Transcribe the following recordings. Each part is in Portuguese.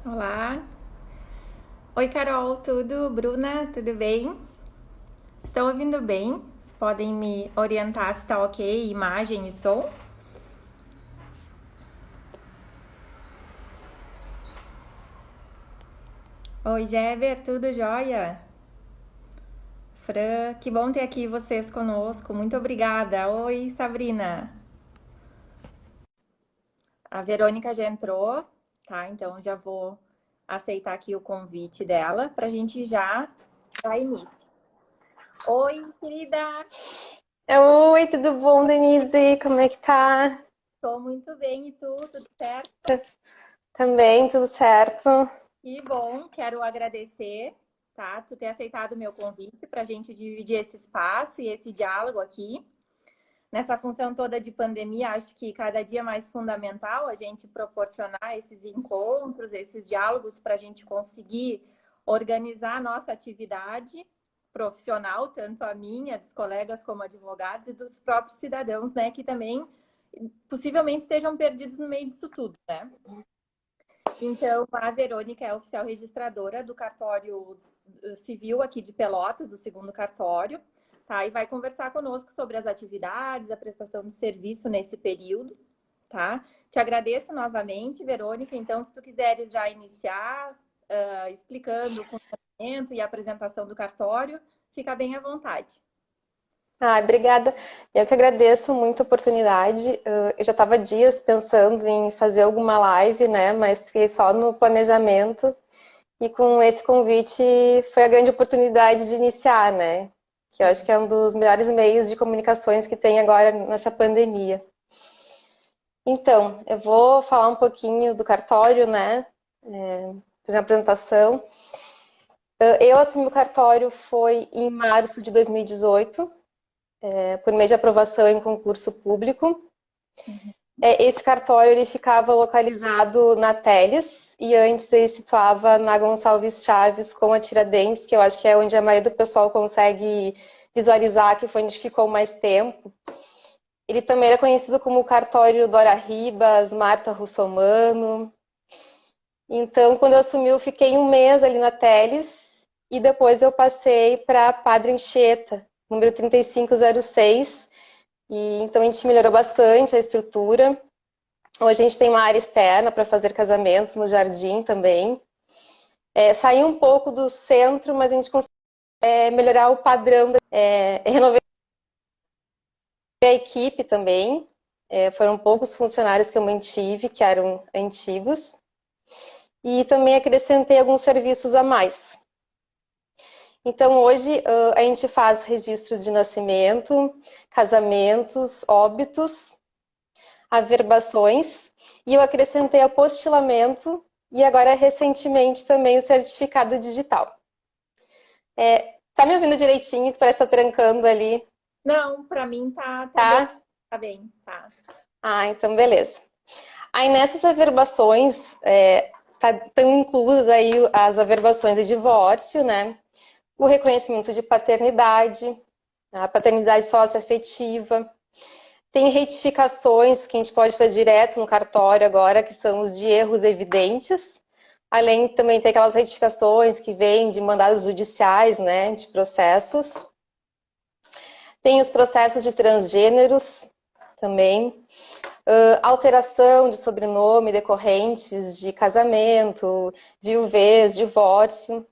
Olá. Oi, Carol, tudo? Bruna, tudo bem? Estão ouvindo bem? Vocês podem me orientar se está ok, imagem e som? Oi, Jever, tudo jóia? Fran, que bom ter aqui vocês conosco. Muito obrigada. Oi, Sabrina. A Verônica já entrou, tá? Então já vou aceitar aqui o convite dela para a gente já dar início. Oi, querida. Oi, tudo bom, Denise? Como é que tá? Tô muito bem. E tu? Tudo certo? Também, tudo certo? Que bom, quero agradecer, tá? Tu ter aceitado o meu convite para a gente dividir esse espaço e esse diálogo aqui. Nessa função toda de pandemia, acho que cada dia mais fundamental a gente proporcionar esses encontros, esses diálogos para a gente conseguir organizar a nossa atividade profissional, tanto a minha, dos colegas como advogados e dos próprios cidadãos, né, que também possivelmente estejam perdidos no meio disso tudo, né? Então, a Verônica é oficial registradora do cartório civil aqui de Pelotas, do segundo cartório, tá? E vai conversar conosco sobre as atividades, a prestação de serviço nesse período, tá? Te agradeço novamente, Verônica. Então, se tu quiseres já iniciar explicando o funcionamento e a apresentação do cartório, fica bem à vontade. Obrigada. Eu que agradeço muito a oportunidade. Eu já estava dias pensando em fazer alguma live, né? Mas fiquei só no planejamento. E com esse convite foi a grande oportunidade de iniciar, né? Que eu acho que é um dos melhores meios de comunicações que tem agora nessa pandemia. Então, eu vou falar um pouquinho do cartório, né? Fazer uma apresentação. Eu assumi o cartório foi em março de 2018, por meio de aprovação em concurso público. Uhum. Esse cartório ele ficava localizado na Teles e antes ele situava na Gonçalves Chaves com a Tiradentes, que eu acho que é onde a maioria do pessoal consegue visualizar que foi onde ficou mais tempo. Ele também era conhecido como o cartório Dora Ribas, Marta Russomano. Então, quando eu assumi, eu fiquei um mês ali na Teles e depois eu passei para Padre Anchieta, número 3506. E então a gente melhorou bastante a estrutura. Hoje a gente tem uma área externa para fazer casamentos no jardim também. Saiu um pouco do centro, mas a gente conseguiu melhorar o padrão. Renovei a equipe também. Foram poucos funcionários que eu mantive, que eram antigos. E também acrescentei alguns serviços a mais. Então, hoje a gente faz registros de nascimento, casamentos, óbitos, averbações, e eu acrescentei apostilamento e agora, recentemente, também o certificado digital. Tá me ouvindo direitinho? Que parece que tá trancando ali, Não, para mim tá bem, tá? tá bem, tá. Então beleza. Aí nessas averbações, estão inclusas aí as averbações de divórcio, né? O reconhecimento de paternidade, a paternidade socioafetiva. Tem retificações que a gente pode fazer direto no cartório agora, que são os de erros evidentes. Além também tem aquelas retificações que vêm de mandados judiciais, né, de processos. Tem os processos de transgêneros também. Alteração de sobrenome decorrentes de casamento, viuvez, divórcio.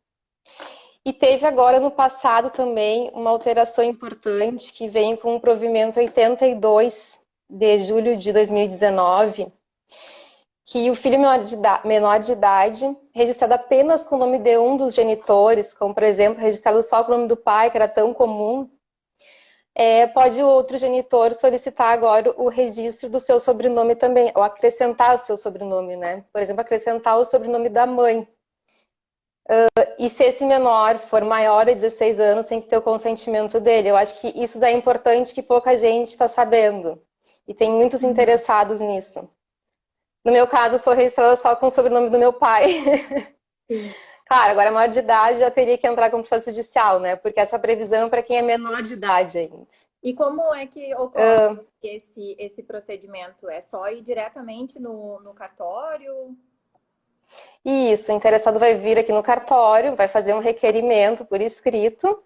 E teve agora no passado também uma alteração importante que vem com o provimento 82 de julho de 2019, que o filho menor de idade, registrado apenas com o nome de um dos genitores, como por exemplo, registrado só com o nome do pai, que era tão comum, pode o outro genitor solicitar agora o registro do seu sobrenome também, ou acrescentar o seu sobrenome, né? Por exemplo, acrescentar o sobrenome da mãe. E se esse menor for maior de 16 anos, tem que ter o consentimento dele. Eu acho que isso daí é importante, que pouca gente está sabendo. E tem muitos Uhum. interessados nisso. No meu caso, eu sou registrada só com o sobrenome do meu pai. Sim. Claro, agora maior de idade já teria que entrar com processo judicial, né? Porque essa previsão é para quem é menor de idade ainda. E como é que ocorre esse procedimento? É só ir diretamente no cartório? Isso, o interessado vai vir aqui no cartório, vai fazer um requerimento por escrito,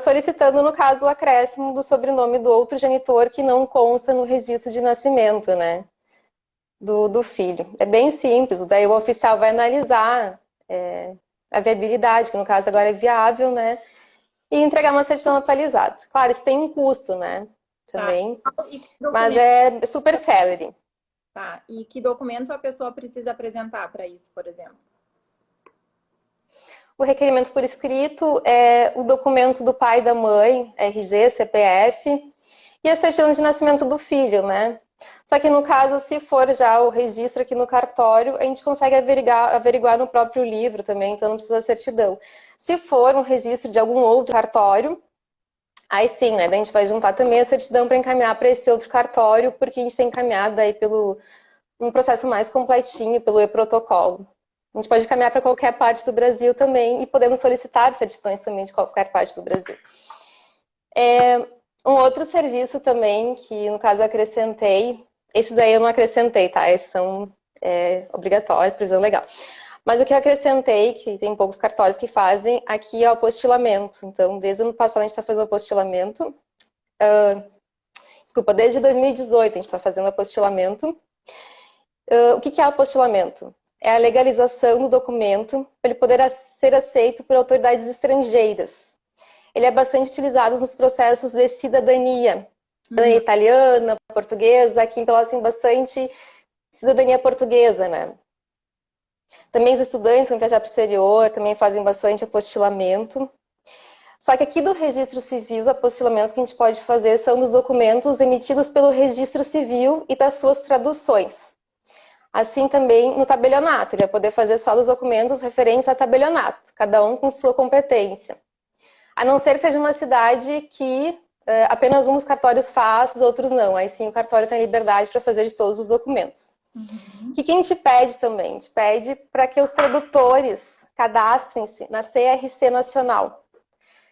solicitando, no caso, o acréscimo do sobrenome do outro genitor que não consta no registro de nascimento, né, do filho. É bem simples, daí o oficial vai analisar a viabilidade, que no caso agora é viável, né, e entregar uma certidão atualizada. Claro, isso tem um custo, né, Tá. também, E que mas documento, é super célere. tá? E que documento a pessoa precisa apresentar para isso, por exemplo? O requerimento por escrito é o documento do pai e da mãe, RG, CPF, e a certidão de nascimento do filho, né? Só que no caso, se for já o registro aqui no cartório, a gente consegue averiguar no próprio livro também, então não precisa certidão. Se for um registro de algum outro cartório, aí sim, né? Daí a gente vai juntar também a certidão para encaminhar para esse outro cartório, porque a gente tem encaminhado aí pelo um processo mais completinho, pelo e-protocolo. A gente pode caminhar para qualquer parte do Brasil também e podemos solicitar certidões também de qualquer parte do Brasil. Um outro serviço também, que no caso eu acrescentei, esses aí eu não acrescentei, tá? Esses são obrigatórios, previsão legal. Mas o que eu acrescentei, que tem poucos cartórios que fazem, aqui é o apostilamento. Então, desde o ano passado a gente está fazendo apostilamento. Desculpa, desde 2018 a gente está fazendo apostilamento. O que é o apostilamento? É a legalização do documento para ele poder ser aceito por autoridades estrangeiras. Ele é bastante utilizado nos processos de cidadania. Cidadania italiana, portuguesa, aqui em Pelotas tem bastante cidadania portuguesa, né? Também os estudantes que vão viajar para o exterior também fazem bastante apostilamento. Só que aqui do registro civil, os apostilamentos que a gente pode fazer são dos documentos emitidos pelo registro civil e das suas traduções. Assim também no tabelionato, ele vai poder fazer só os documentos referentes a tabelionato, cada um com sua competência. A não ser que seja uma cidade que apenas um dos cartórios faz, os outros não. Aí sim o cartório tem liberdade para fazer de todos os documentos. O que a gente pede também? A gente pede para que os tradutores cadastrem-se na CRC Nacional.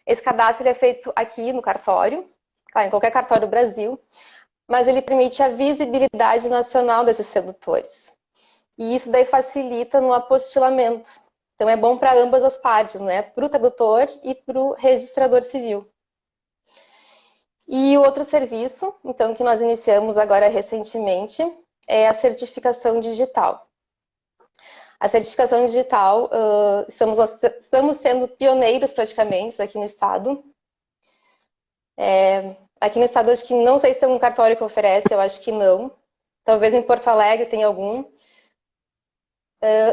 Esse cadastro é feito aqui no cartório, em qualquer cartório do Brasil, mas ele permite a visibilidade nacional desses tradutores. E isso daí facilita no apostilamento. Então é bom para ambas as partes, né? Para o tradutor e para o registrador civil. E o outro serviço, então, que nós iniciamos agora recentemente, é a certificação digital. A certificação digital, estamos sendo pioneiros praticamente aqui no estado. Aqui no estado, acho que não sei se tem um cartório que oferece, eu acho que não. Talvez em Porto Alegre tenha algum.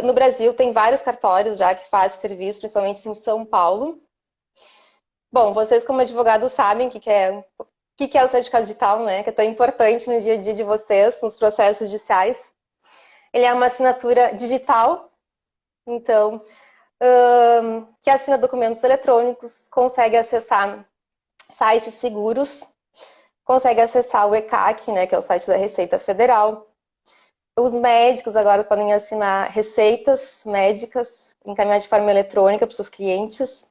No Brasil, tem vários cartórios já que fazem serviço, principalmente em São Paulo. Bom, vocês como advogados sabem o que é o certificado digital, né? Que é tão importante no dia a dia de vocês, nos processos judiciais. Ele é uma assinatura digital, então, que assina documentos eletrônicos, consegue acessar sites seguros, consegue acessar o ECAC, né, que é o site da Receita Federal. Os médicos agora podem assinar receitas médicas, encaminhar de forma eletrônica para os seus clientes.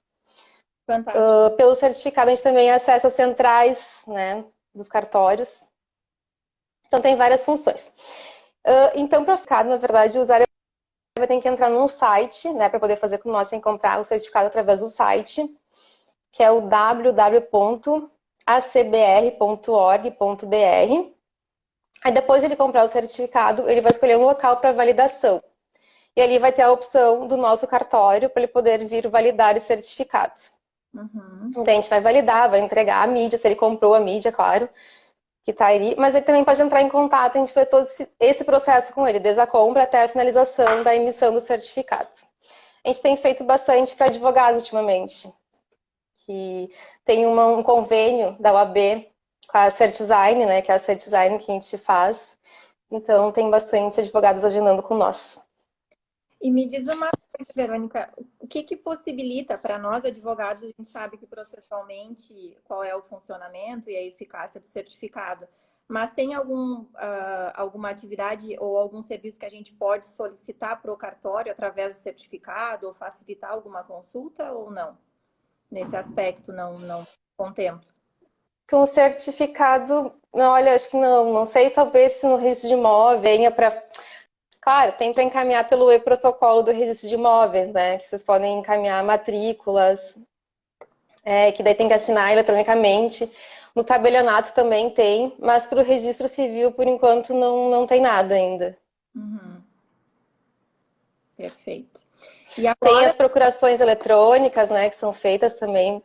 Fantástico. Pelo certificado, a gente também acessa as centrais, né, dos cartórios. Então, tem várias funções. Então, para ficar, na verdade, o usuário vai ter que entrar num site, né, para poder fazer com nós, sem comprar o certificado através do site, que é o www.acbr.org.br. Aí, depois de ele comprar o certificado, ele vai escolher um local para validação. E ali vai ter a opção do nosso cartório para ele poder vir validar esse certificado. Então, a gente vai validar, vai entregar a mídia, se ele comprou a mídia, claro, que está ali. Mas ele também pode entrar em contato, a gente faz todo esse processo com ele, desde a compra até a finalização da emissão do certificado. A gente tem feito bastante para advogados ultimamente, que tem um convênio da UAB com a CertDesign, né, que é a CertDesign que a gente faz. Então, tem bastante advogados agendando com nós. E me diz uma coisa, Verônica, o que possibilita para nós, advogados, a gente sabe que processualmente qual é o funcionamento e a eficácia do certificado, mas tem alguma atividade ou algum serviço que a gente pode solicitar para o cartório através do certificado ou facilitar alguma consulta ou não? Nesse aspecto, não contempla. Com o certificado, não, olha, acho que não sei, talvez se no registro de imóvel venha para Claro, tem para encaminhar pelo e-protocolo do registro de imóveis, né? Que vocês podem encaminhar matrículas, que daí tem que assinar eletronicamente. No tabelionato também tem, mas para o registro civil, por enquanto, não tem nada ainda. Uhum. Perfeito. E Tem agora, as procurações eletrônicas, né, que são feitas também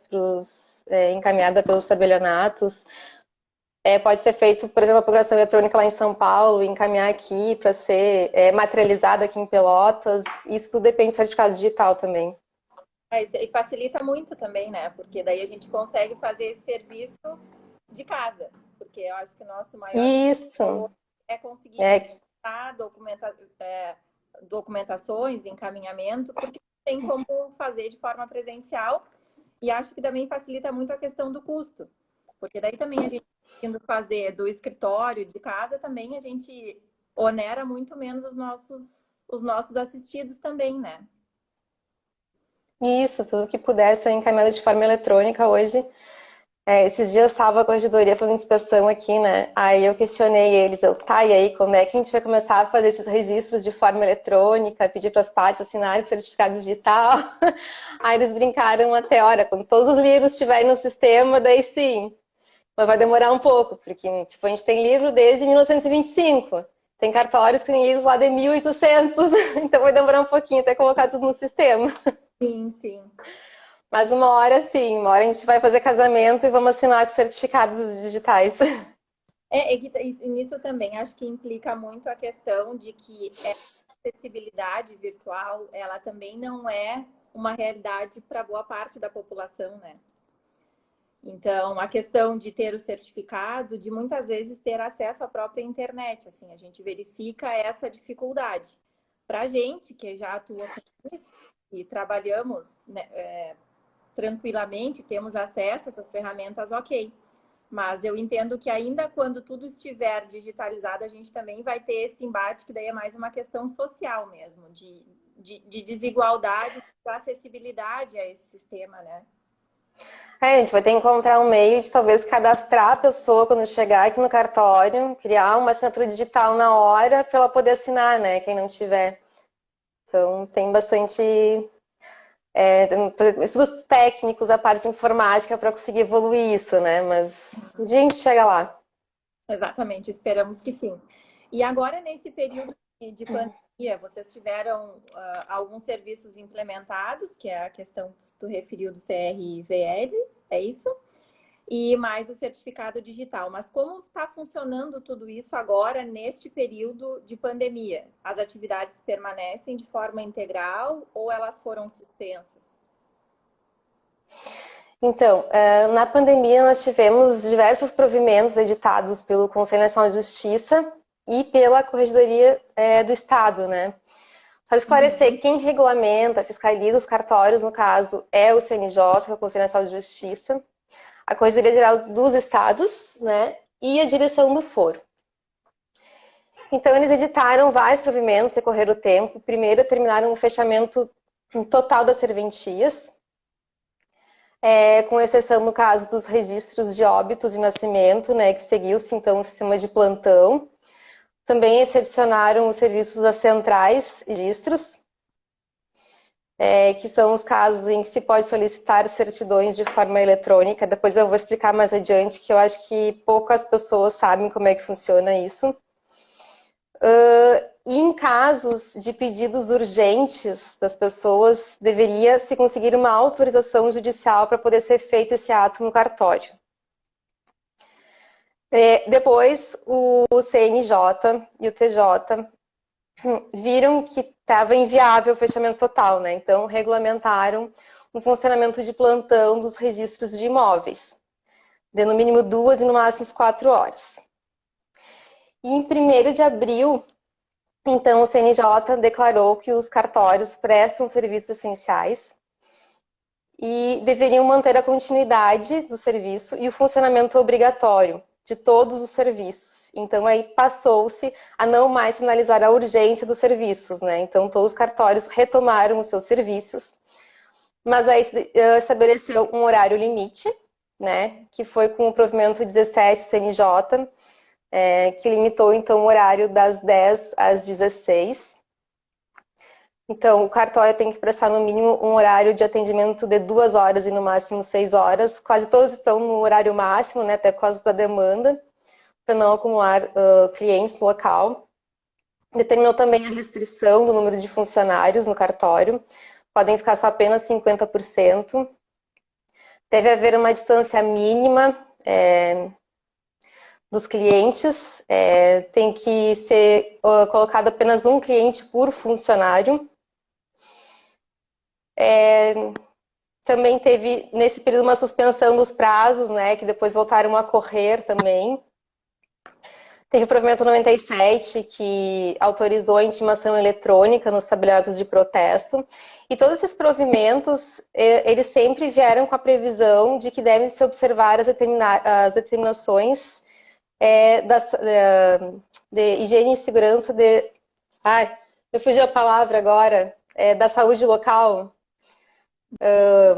encaminhada pelos tabelionatos. Pode ser feito, por exemplo, a procuração eletrônica lá em São Paulo, encaminhar aqui para ser materializada aqui em Pelotas. Isso tudo depende do certificado digital também. e facilita muito também, né? Porque daí a gente consegue fazer esse serviço de casa. Porque eu acho que o nosso maior Isso. é conseguir É, facilitar documentações, encaminhamento, porque tem como fazer de forma presencial. E acho que também facilita muito a questão do custo. Porque daí também a gente indo fazer do escritório, de casa, também a gente onera muito menos os nossos assistidos também, né? isso, tudo que puder ser encaminhado de forma eletrônica hoje. Esses dias estava a corregedoria fazendo inspeção aqui, né? Aí eu questionei eles, e aí, quando é que a gente vai começar a fazer esses registros de forma eletrônica, pedir para as partes assinarem o certificado digital? Aí eles brincaram até, olha, quando todos os livros estiverem no sistema, daí sim. Mas vai demorar um pouco, porque tipo, a gente tem livro desde 1925. Tem cartórios que tem livros lá de 1800, então vai demorar um pouquinho até colocar tudo no sistema. Sim, sim. Mas uma hora sim, uma hora a gente vai fazer casamento e vamos assinar com certificados digitais. E nisso também acho que implica muito a questão de que a acessibilidade virtual, ela também não é uma realidade para boa parte da população, né? Então, a questão de ter o certificado, de muitas vezes ter acesso à própria internet, assim, a gente verifica essa dificuldade. Para a gente que já atua com isso e trabalhamos, né, tranquilamente, temos acesso a essas ferramentas, ok. Mas eu entendo que ainda quando tudo estiver digitalizado, a gente também vai ter esse embate, que daí é mais uma questão social mesmo, de desigualdade, de acessibilidade a esse sistema, né? A gente vai ter que encontrar um meio de talvez cadastrar a pessoa quando chegar aqui no cartório, criar uma assinatura digital na hora para ela poder assinar, né? Quem não tiver. Então tem bastante estudos técnicos, a parte de informática para conseguir evoluir isso, né? Mas um dia a gente chega lá. Exatamente, esperamos que sim. E agora, nesse período de pandemia, vocês tiveram alguns serviços implementados, que é a questão que tu referiu do CRVL, é isso? E mais o certificado digital. Mas como está funcionando tudo isso agora, neste período de pandemia? As atividades permanecem de forma integral ou elas foram suspensas? Então, na pandemia nós tivemos diversos provimentos editados pelo Conselho Nacional de Justiça e pela Corregedoria do Estado, né? Só esclarecer, quem regulamenta, fiscaliza os cartórios, no caso, é o CNJ, que é o Conselho Nacional de Justiça, a Corregedoria Geral dos Estados, né? E a direção do foro. Então, eles editaram vários provimentos, decorrer o tempo. Primeiro, terminaram o fechamento total das serventias, com exceção, no caso, dos registros de óbitos de nascimento, né, que seguiu-se, então, o sistema de plantão. Também excepcionaram os serviços das centrais e registros, que são os casos em que se pode solicitar certidões de forma eletrônica. Depois eu vou explicar mais adiante, que eu acho que poucas pessoas sabem como é que funciona isso. E em casos de pedidos urgentes das pessoas, deveria se conseguir uma autorização judicial para poder ser feito esse ato no cartório. Depois, o CNJ e o TJ viram que estava inviável o fechamento total, né? Então, regulamentaram o funcionamento de plantão dos registros de imóveis, de no mínimo 2 e no máximo 4 horas. E em 1º de abril, então, o CNJ declarou que os cartórios prestam serviços essenciais e deveriam manter a continuidade do serviço e o funcionamento obrigatório de todos os serviços. Então, aí passou-se a não mais sinalizar a urgência dos serviços, né? Então, todos os cartórios retomaram os seus serviços, mas aí estabeleceu um horário limite, né? Que foi com o provimento 17 CNJ, que limitou, então, o horário das 10 às 16. Então, o cartório tem que prestar, no mínimo, um horário de atendimento de 2 horas e, no máximo, 6 horas. Quase todos estão no horário máximo, né, até por causa da demanda, para não acumular clientes no local. Determinou também a restrição do número de funcionários no cartório. Podem ficar só apenas 50%. Deve haver uma distância mínima dos clientes. Tem que ser colocado apenas um cliente por funcionário. Também teve, nesse período, uma suspensão dos prazos, né, que depois voltaram a correr também. Teve o provimento 97, que autorizou a intimação eletrônica nos tabelionatos de protesto. E todos esses provimentos, eles sempre vieram com a previsão de que devem se observar as determinações de higiene e segurança de... Ai, eu fugi a palavra agora. Da saúde local.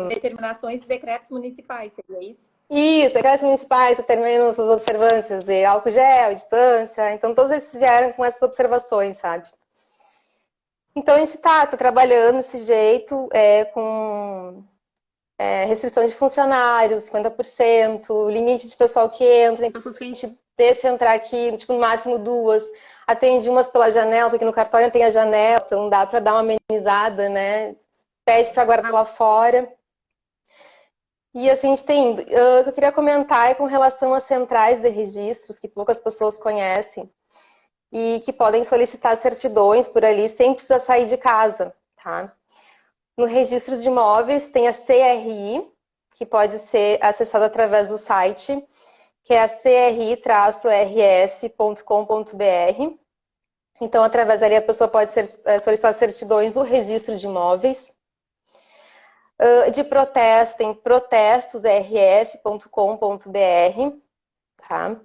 Determinações e decretos municipais, seria isso? Isso, decretos municipais determinam suas observâncias de álcool gel, distância. Então, todos esses vieram com essas observações, sabe? Então, a gente está trabalhando desse jeito, com restrição de funcionários, 50%, limite de pessoal que entra. Tem pessoas que a gente deixa entrar aqui, tipo, no máximo 2. Atende umas pela janela, porque no cartório tem a janela, então dá para dar uma amenizada, né? Pede para guardar lá fora. E assim a gente tem indo. O que eu queria comentar é com relação às centrais de registros, que poucas pessoas conhecem, e que podem solicitar certidões por ali sem precisar sair de casa, tá? No registro de imóveis tem a CRI, que pode ser acessada através do site, que é a cri-rs.com.br. Então, através dali, a pessoa pode solicitar certidões do registro de imóveis. De protesto, tem protestosrs.com.br, tá?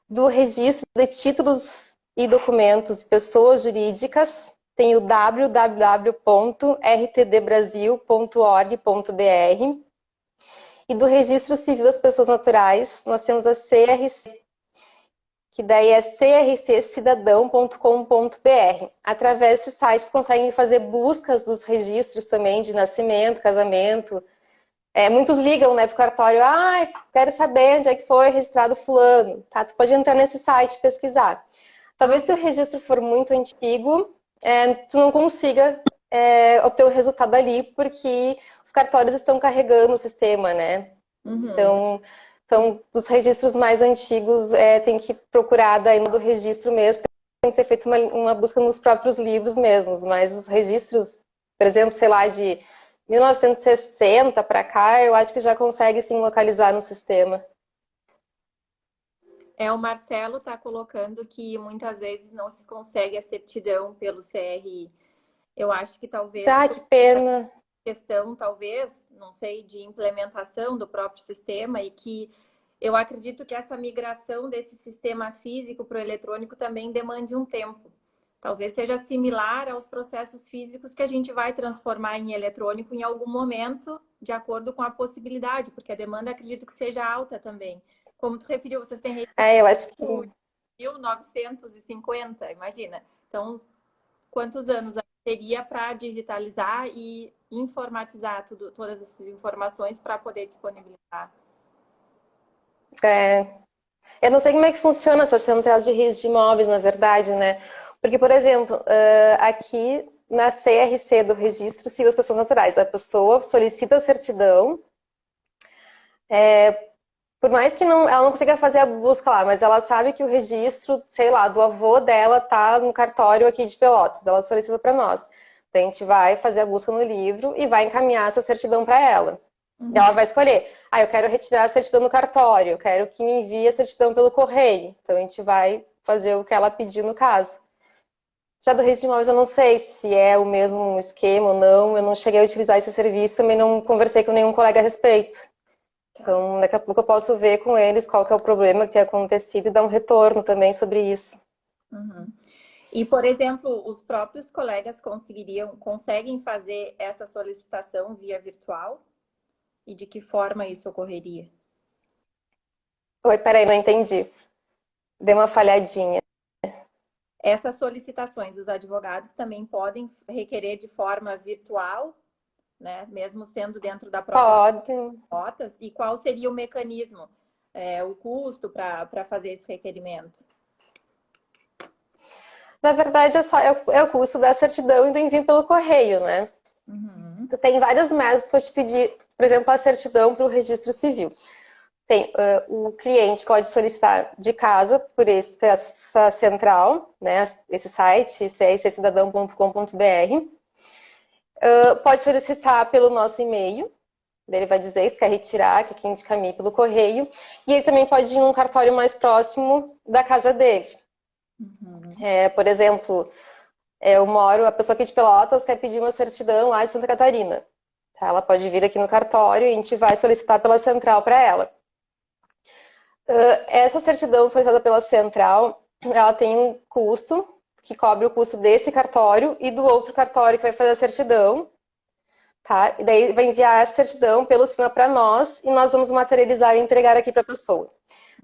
Do registro de títulos e documentos de pessoas jurídicas, tem o www.rtdbrasil.org.br. E do registro civil das pessoas naturais, nós temos a CRC, que daí é crccidadão.com.br. Através desses sites conseguem fazer buscas dos registros também de nascimento, casamento. Muitos ligam, né, pro cartório, quero saber onde é que foi registrado fulano, tá? Tu pode entrar nesse site e pesquisar. Talvez se o registro for muito antigo, tu não consiga obter o resultado ali, porque os cartórios estão carregando o sistema, né? Uhum. Então, dos registros mais antigos, tem que procurar daí no do registro mesmo, tem que ser feita uma busca nos próprios livros mesmos, mas os registros, por exemplo, sei lá, de 1960 para cá, eu acho que já consegue sim localizar no sistema. O Marcelo está colocando que muitas vezes não se consegue a certidão pelo CRI. Eu acho que talvez Tá, que pena. questão, talvez, não sei, de implementação do próprio sistema e que eu acredito que essa migração desse sistema físico para o eletrônico também demande um tempo. Talvez seja similar aos processos físicos que a gente vai transformar em eletrônico em algum momento, de acordo com a possibilidade, porque a demanda acredito que seja alta também. Como tu referiu, vocês têm Eu acho que 1950, imagina. Então, quantos anos teria para digitalizar e informatizar todas essas informações para poder disponibilizar? eu não sei como é que funciona essa central de registro de imóveis, na verdade, né? Porque, por exemplo, aqui na CRC do Registro Civil das Pessoas Naturais, a pessoa solicita a certidão, por mais que ela não consiga fazer a busca lá, mas ela sabe que o registro, sei lá, do avô dela tá no cartório aqui de Pelotas, ela solicita para nós. Então, a gente vai fazer a busca no livro e vai encaminhar essa certidão para ela. Uhum. Ela vai escolher, eu quero retirar a certidão do cartório, eu quero que me envie a certidão pelo correio. Então, a gente vai fazer o que ela pediu no caso. Já do registro de imóveis, eu não sei se é o mesmo esquema ou não, eu não cheguei a utilizar esse serviço, também não conversei com nenhum colega a respeito. Então, daqui a pouco eu posso ver com eles qual que é o problema que tem acontecido e dar um retorno também sobre isso. Uhum. E, por exemplo, os próprios colegas conseguem fazer essa solicitação via virtual? E de que forma isso ocorreria? Oi, peraí, não entendi. Deu uma falhadinha. Essas solicitações, os advogados também podem requerer de forma virtual, né? Mesmo sendo dentro da própria Pode. notas. E qual seria o mecanismo, o custo para fazer esse requerimento? Na verdade, é o custo da certidão e do envio pelo correio, né? Uhum. Tu tem vários métodos para te pedir, por exemplo, a certidão para o registro civil. O cliente pode solicitar de casa por essa central, né, esse site, cscidadão.com.br. Pode solicitar pelo nosso e-mail, ele vai dizer se quer retirar, que aqui encaminhe pelo correio, e ele também pode ir num cartório mais próximo da casa dele. Uhum. Por exemplo, a pessoa aqui de Pelotas quer pedir uma certidão lá de Santa Catarina. Tá? Ela pode vir aqui no cartório e a gente vai solicitar pela central para ela. Essa certidão solicitada pela central, ela tem um custo que cobre o custo desse cartório e do outro cartório que vai fazer a certidão, tá? E daí vai enviar essa certidão pelo sistema para nós e nós vamos materializar e entregar aqui para a pessoa.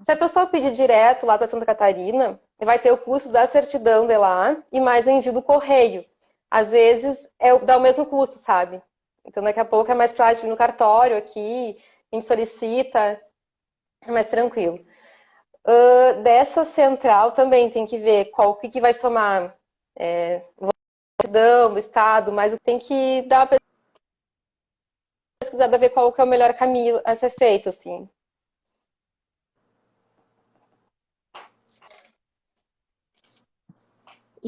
Se a pessoa pedir direto lá para Santa Catarina, vai ter o custo da certidão de lá e mais o envio do correio. Às vezes dá o mesmo custo, sabe? Então daqui a pouco é mais prático ir no cartório aqui, a gente solicita, é mais tranquilo. Dessa central também tem que ver qual que vai somar certidão, estado, mas tem que dar uma pesquisada, ver qual que é o melhor caminho a ser feito, assim.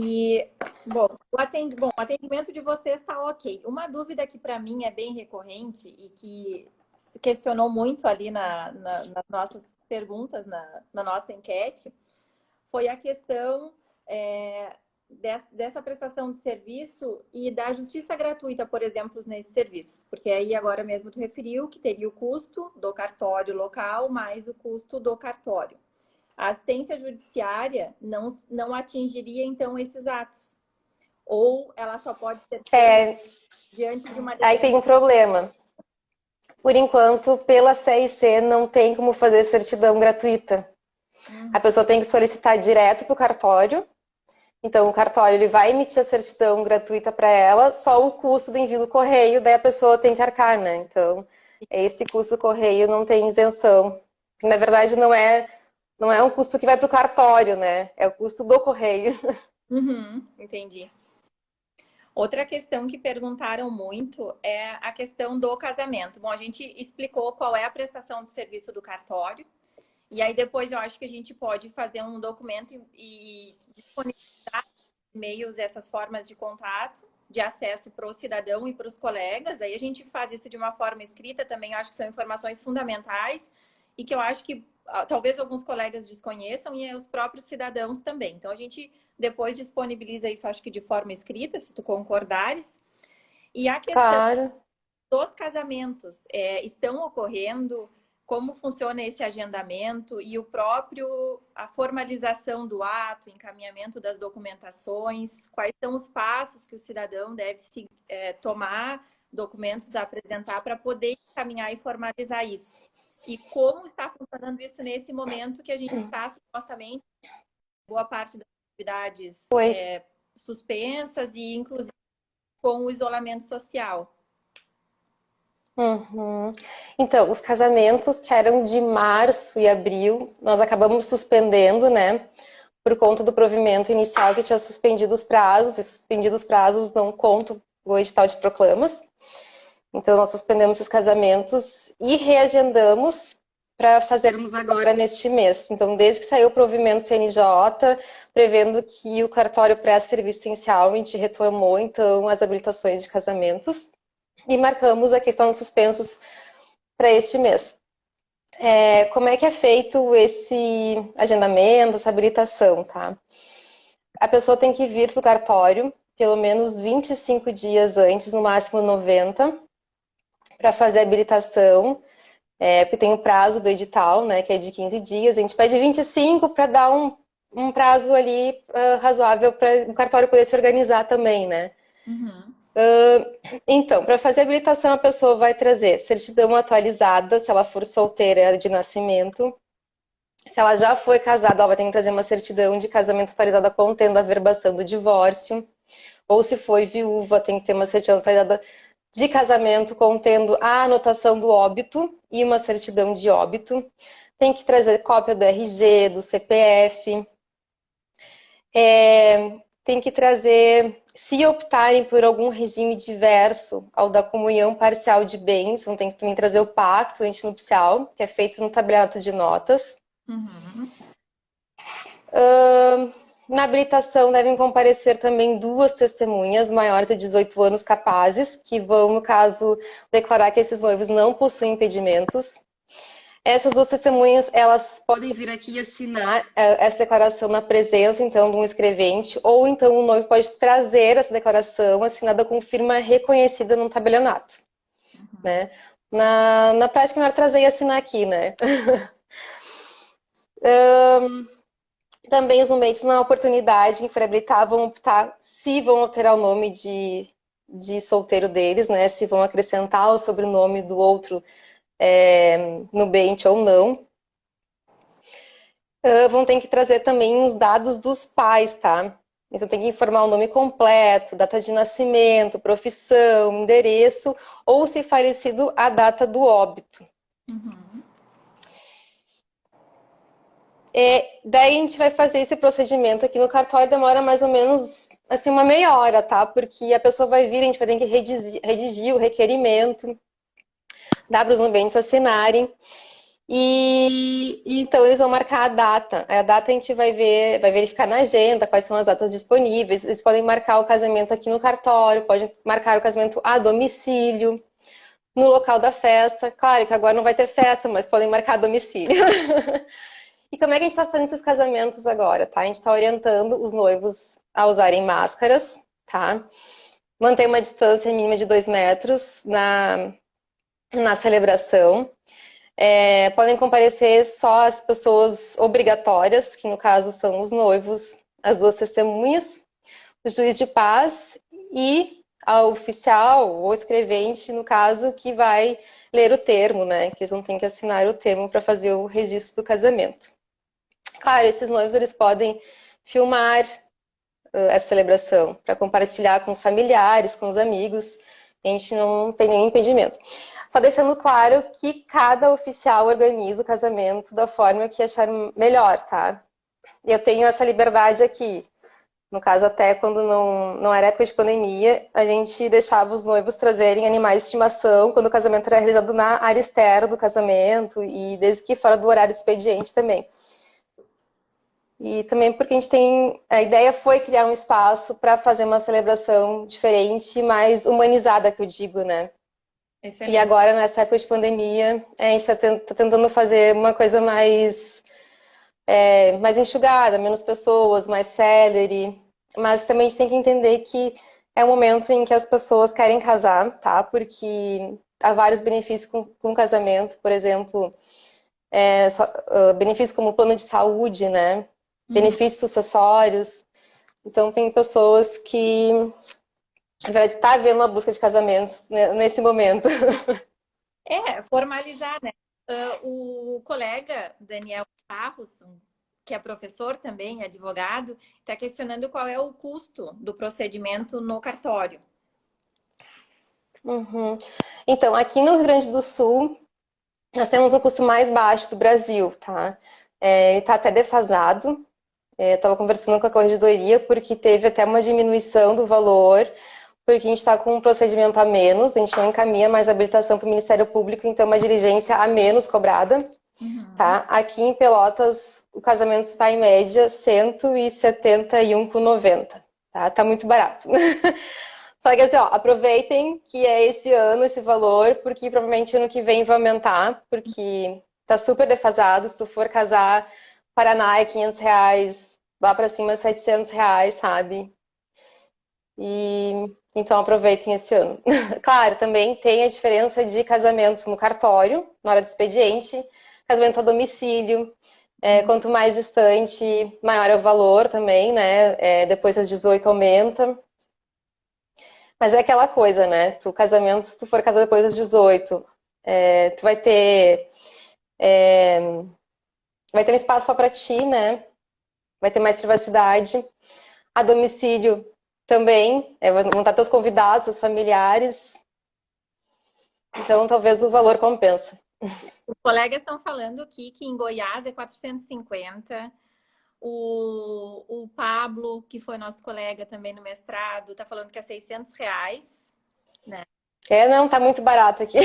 E, bom, o atendimento de vocês está ok. Uma dúvida que para mim é bem recorrente e que se questionou muito ali nas nossas perguntas, na nossa enquete, foi a questão dessa prestação de serviço e da justiça gratuita, por exemplo, nesse serviço. Porque aí agora mesmo tu referiu que teria o custo do cartório local mais o custo do cartório. A assistência judiciária não atingiria, então, esses atos. Ou ela só pode ser feita diante de uma Aí tem um problema. Por enquanto, pela CIC não tem como fazer certidão gratuita. A pessoa tem que solicitar direto para o cartório. Então, o cartório ele vai emitir a certidão gratuita para ela, só o custo do envio do correio, daí a pessoa tem que arcar, né? Então, esse custo do correio não tem isenção. Na verdade, não é um custo que vai para o cartório, né? É o custo do correio. Uhum, entendi. Outra questão que perguntaram muito é a questão do casamento. Bom, a gente explicou qual é a prestação de serviço do cartório. E aí depois eu acho que a gente pode fazer um documento e disponibilizar e-mails, essas formas de contato, de acesso para o cidadão e para os colegas. Aí a gente faz isso de uma forma escrita também, eu acho que são informações fundamentais e que eu acho que talvez alguns colegas desconheçam e os próprios cidadãos também. Então a gente depois disponibiliza isso, acho que de forma escrita, se tu concordares. E a questão Claro. dos casamentos estão ocorrendo, como funciona esse agendamento e a formalização do ato, encaminhamento das documentações, quais são os passos que o cidadão deve tomar, documentos a apresentar para poder encaminhar e formalizar isso. E como está funcionando isso nesse momento que a gente está supostamente boa parte das atividades suspensas e inclusive com o isolamento social. Uhum. Então, os casamentos que eram de março e abril, nós acabamos suspendendo, né? Por conta do provimento inicial que tinha suspendido os prazos, e suspendidos os prazos não conto o edital de proclamas. Então, nós suspendemos esses casamentos e reagendamos para fazermos agora neste mês. Então, desde que saiu o provimento CNJ, prevendo que o cartório presta serviço essencial, a gente retomou, então, as habilitações de casamentos e marcamos a questão dos suspensos para este mês. Como é que é feito esse agendamento, essa habilitação, tá? A pessoa tem que vir para o cartório pelo menos 25 dias antes, no máximo 90, para fazer a habilitação, porque tem o prazo do edital, né, que é de 15 dias. A gente pede 25 para dar um prazo ali razoável para o cartório poder se organizar também, né? Uhum. Então, para fazer a habilitação, a pessoa vai trazer certidão atualizada, se ela for solteira de nascimento, Se ela já foi casada, ela vai ter que trazer uma certidão de casamento atualizada contendo a averbação do divórcio. Ou se foi viúva, tem que ter uma certidão atualizada de casamento contendo a anotação do óbito e uma certidão de óbito. Tem que trazer cópia do RG, do CPF. Tem que trazer, se optarem por algum regime diverso ao da comunhão parcial de bens, vão ter que também trazer o pacto antinupcial, que é feito no tabeliato de notas. Uhum. Na habilitação devem comparecer também 2 testemunhas maiores de 18 anos capazes, que vão, no caso, declarar que esses noivos não possuem impedimentos. Essas 2 testemunhas, elas podem vir aqui e assinar essa declaração na presença, então, de um escrevente, ou então o noivo pode trazer essa declaração assinada com firma reconhecida no tabelionato, né? Na prática, é melhor trazer e assinar aqui, né? Também os nomeados, na oportunidade em for habilitar, vão optar se vão alterar o nome de solteiro deles, né? Se vão acrescentar o sobrenome do outro no bente ou não. Vão ter que trazer também os dados dos pais, tá? Eles vão ter que informar o nome completo, data de nascimento, profissão, endereço, ou, se falecido, a data do óbito. Uhum. Daí a gente vai fazer esse procedimento aqui no cartório, demora mais ou menos assim uma meia hora, tá? Porque a pessoa vai vir, a gente vai ter que redigir o requerimento, dar para os nubentes assinarem. E então eles vão marcar a data. A data a gente vai ver, vai verificar na agenda quais são as datas disponíveis. Eles podem marcar o casamento aqui no cartório, podem marcar o casamento a domicílio, no local da festa. Claro que agora não vai ter festa, mas podem marcar a domicílio. E como é que a gente está fazendo esses casamentos agora, tá? A gente está orientando os noivos a usarem máscaras, tá? Manter uma distância mínima de 2 metros na celebração. Podem comparecer só as pessoas obrigatórias, que no caso são os noivos, as 2 testemunhas, o juiz de paz e a oficial ou escrevente, no caso, que vai ler o termo, né? Que eles vão ter que assinar o termo para fazer o registro do casamento. Claro, esses noivos eles podem filmar essa celebração para compartilhar com os familiares, com os amigos. A gente não tem nenhum impedimento. Só deixando claro que cada oficial organiza o casamento da forma que achar melhor, tá? Eu tenho essa liberdade aqui. No caso, até quando não era época de pandemia, a gente deixava os noivos trazerem animais de estimação quando o casamento era realizado na área externa do casamento e desde que fora do horário de expediente também. E também porque a gente tem. A ideia foi criar um espaço para fazer uma celebração diferente, mais humanizada, que eu digo, né? E Excelente. agora, nessa época de pandemia, a gente está tentando fazer uma coisa mais enxugada, menos pessoas, mais célere. Mas também a gente tem que entender que é um momento em que as pessoas querem casar, tá? Porque há vários benefícios com o casamento, por exemplo, benefícios como plano de saúde, né? Uhum. Benefícios sucessórios. Então, tem pessoas que, na verdade, está havendo uma busca de casamentos, né, nesse momento. Formalizar, né? O colega Daniel Barros, que é professor também, advogado, está questionando qual é o custo do procedimento no cartório. Uhum. Então, aqui no Rio Grande do Sul, nós temos o custo mais baixo do Brasil, tá? Ele está até defasado. Estava conversando com a corregedoria porque teve até uma diminuição do valor, porque a gente está com um procedimento a menos, a gente não encaminha mais a habilitação para o Ministério Público, então uma diligência a menos cobrada, Uhum. tá? Aqui em Pelotas, o casamento está em média R$ 171,90, tá? Tá muito barato. Só que assim, ó, aproveitem que é esse ano esse valor, porque provavelmente ano que vem vai aumentar, porque tá super defasado. Se tu for casar, Paraná é R$ 500, lá pra cima é R$ 700, sabe? E então aproveitem esse ano. Claro, também tem a diferença de casamento no cartório, na hora do expediente, casamento a domicílio. Quanto mais distante, maior é o valor também, né? Depois das 18 aumenta. Mas é aquela coisa, né? Tu casamento, se tu for casar depois das 18, tu vai ter Vai ter um espaço só para ti, né? Vai ter mais privacidade. A domicílio também, vão estar teus convidados, seus familiares. Então, talvez o valor compensa. Os colegas estão falando aqui que em Goiás é 450. O Pablo, que foi nosso colega também no mestrado, está falando que é R$ 600, né? Não, tá muito barato aqui.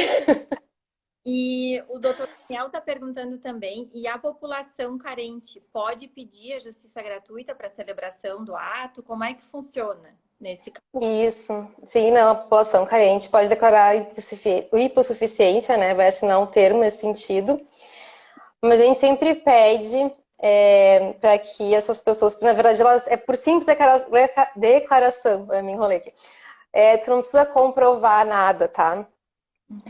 E o doutor Daniel está perguntando também, e a população carente pode pedir a justiça gratuita para a celebração do ato? Como é que funciona nesse caso? Isso. Sim, não, a população carente pode declarar hipossuficiência, né? Vai assinar um termo nesse sentido. Mas a gente sempre pede para que essas pessoas, na verdade, elas é por simples declaração, eu me enrolei aqui. Tu não precisa comprovar nada, tá?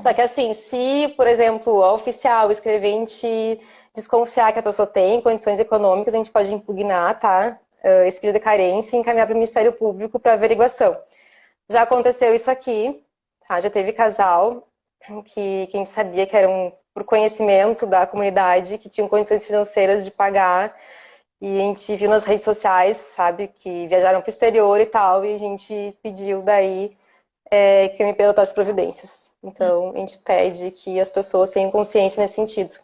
Só que assim, se, por exemplo, o oficial escrever, a gente desconfiar que a pessoa tem condições econômicas, a gente pode impugnar, tá? Esse pedido de carência e encaminhar para o Ministério Público para averiguação. Já aconteceu isso aqui, tá? Já teve casal que a gente sabia que eram, por conhecimento da comunidade, que tinham condições financeiras de pagar, e a gente viu nas redes sociais, sabe, que viajaram para o exterior e tal, e a gente pediu daí que o MP adotasse providências. Então, a gente pede que as pessoas tenham consciência nesse sentido.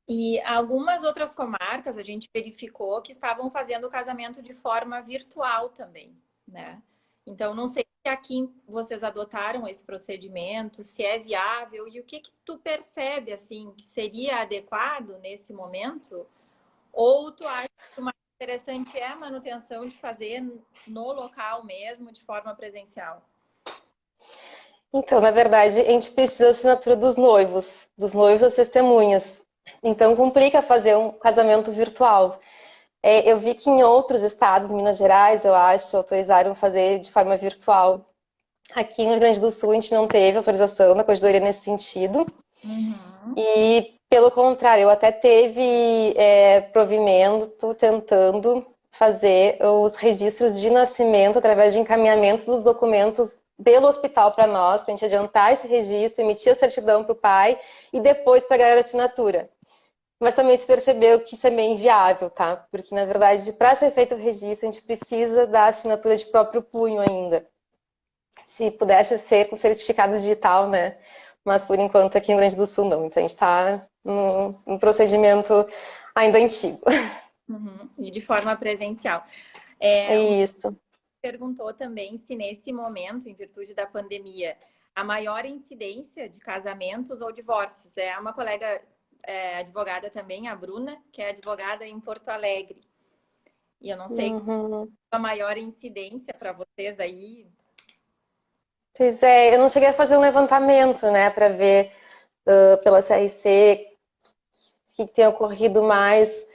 E algumas outras comarcas a gente verificou que estavam fazendo o casamento de forma virtual também, né? Então, não sei se aqui vocês adotaram esse procedimento, se é viável e o que tu percebe, assim, que seria adequado nesse momento? Ou tu acha que o mais interessante é a manutenção de fazer no local mesmo, de forma presencial? Então, na verdade, a gente precisa da assinatura dos noivos das testemunhas. Então, complica fazer um casamento virtual. Eu vi que em outros estados, Minas Gerais, eu acho, autorizaram fazer de forma virtual. Aqui no Rio Grande do Sul, a gente não teve autorização da corregedoria nesse sentido. Uhum. E, pelo contrário, eu até teve provimento tentando fazer os registros de nascimento através de encaminhamento dos documentos pelo hospital para nós, para a gente adiantar esse registro, emitir a certidão para o pai e depois pagar a assinatura. Mas também se percebeu que isso é meio inviável, tá? Porque, na verdade, para ser feito o registro, a gente precisa da assinatura de próprio punho ainda. Se pudesse ser com certificado digital, né? Mas, por enquanto, aqui no Rio Grande do Sul, não. Então, a gente está num procedimento ainda antigo. Uhum. E de forma presencial. Isso. Perguntou também se nesse momento, em virtude da pandemia, a maior incidência de casamentos ou divórcios. É uma colega advogada também, a Bruna, que é advogada em Porto Alegre. E eu não sei qual a maior incidência para vocês aí. Pois é, eu não cheguei a fazer um levantamento, né, para ver pela CRC o que tem ocorrido mais.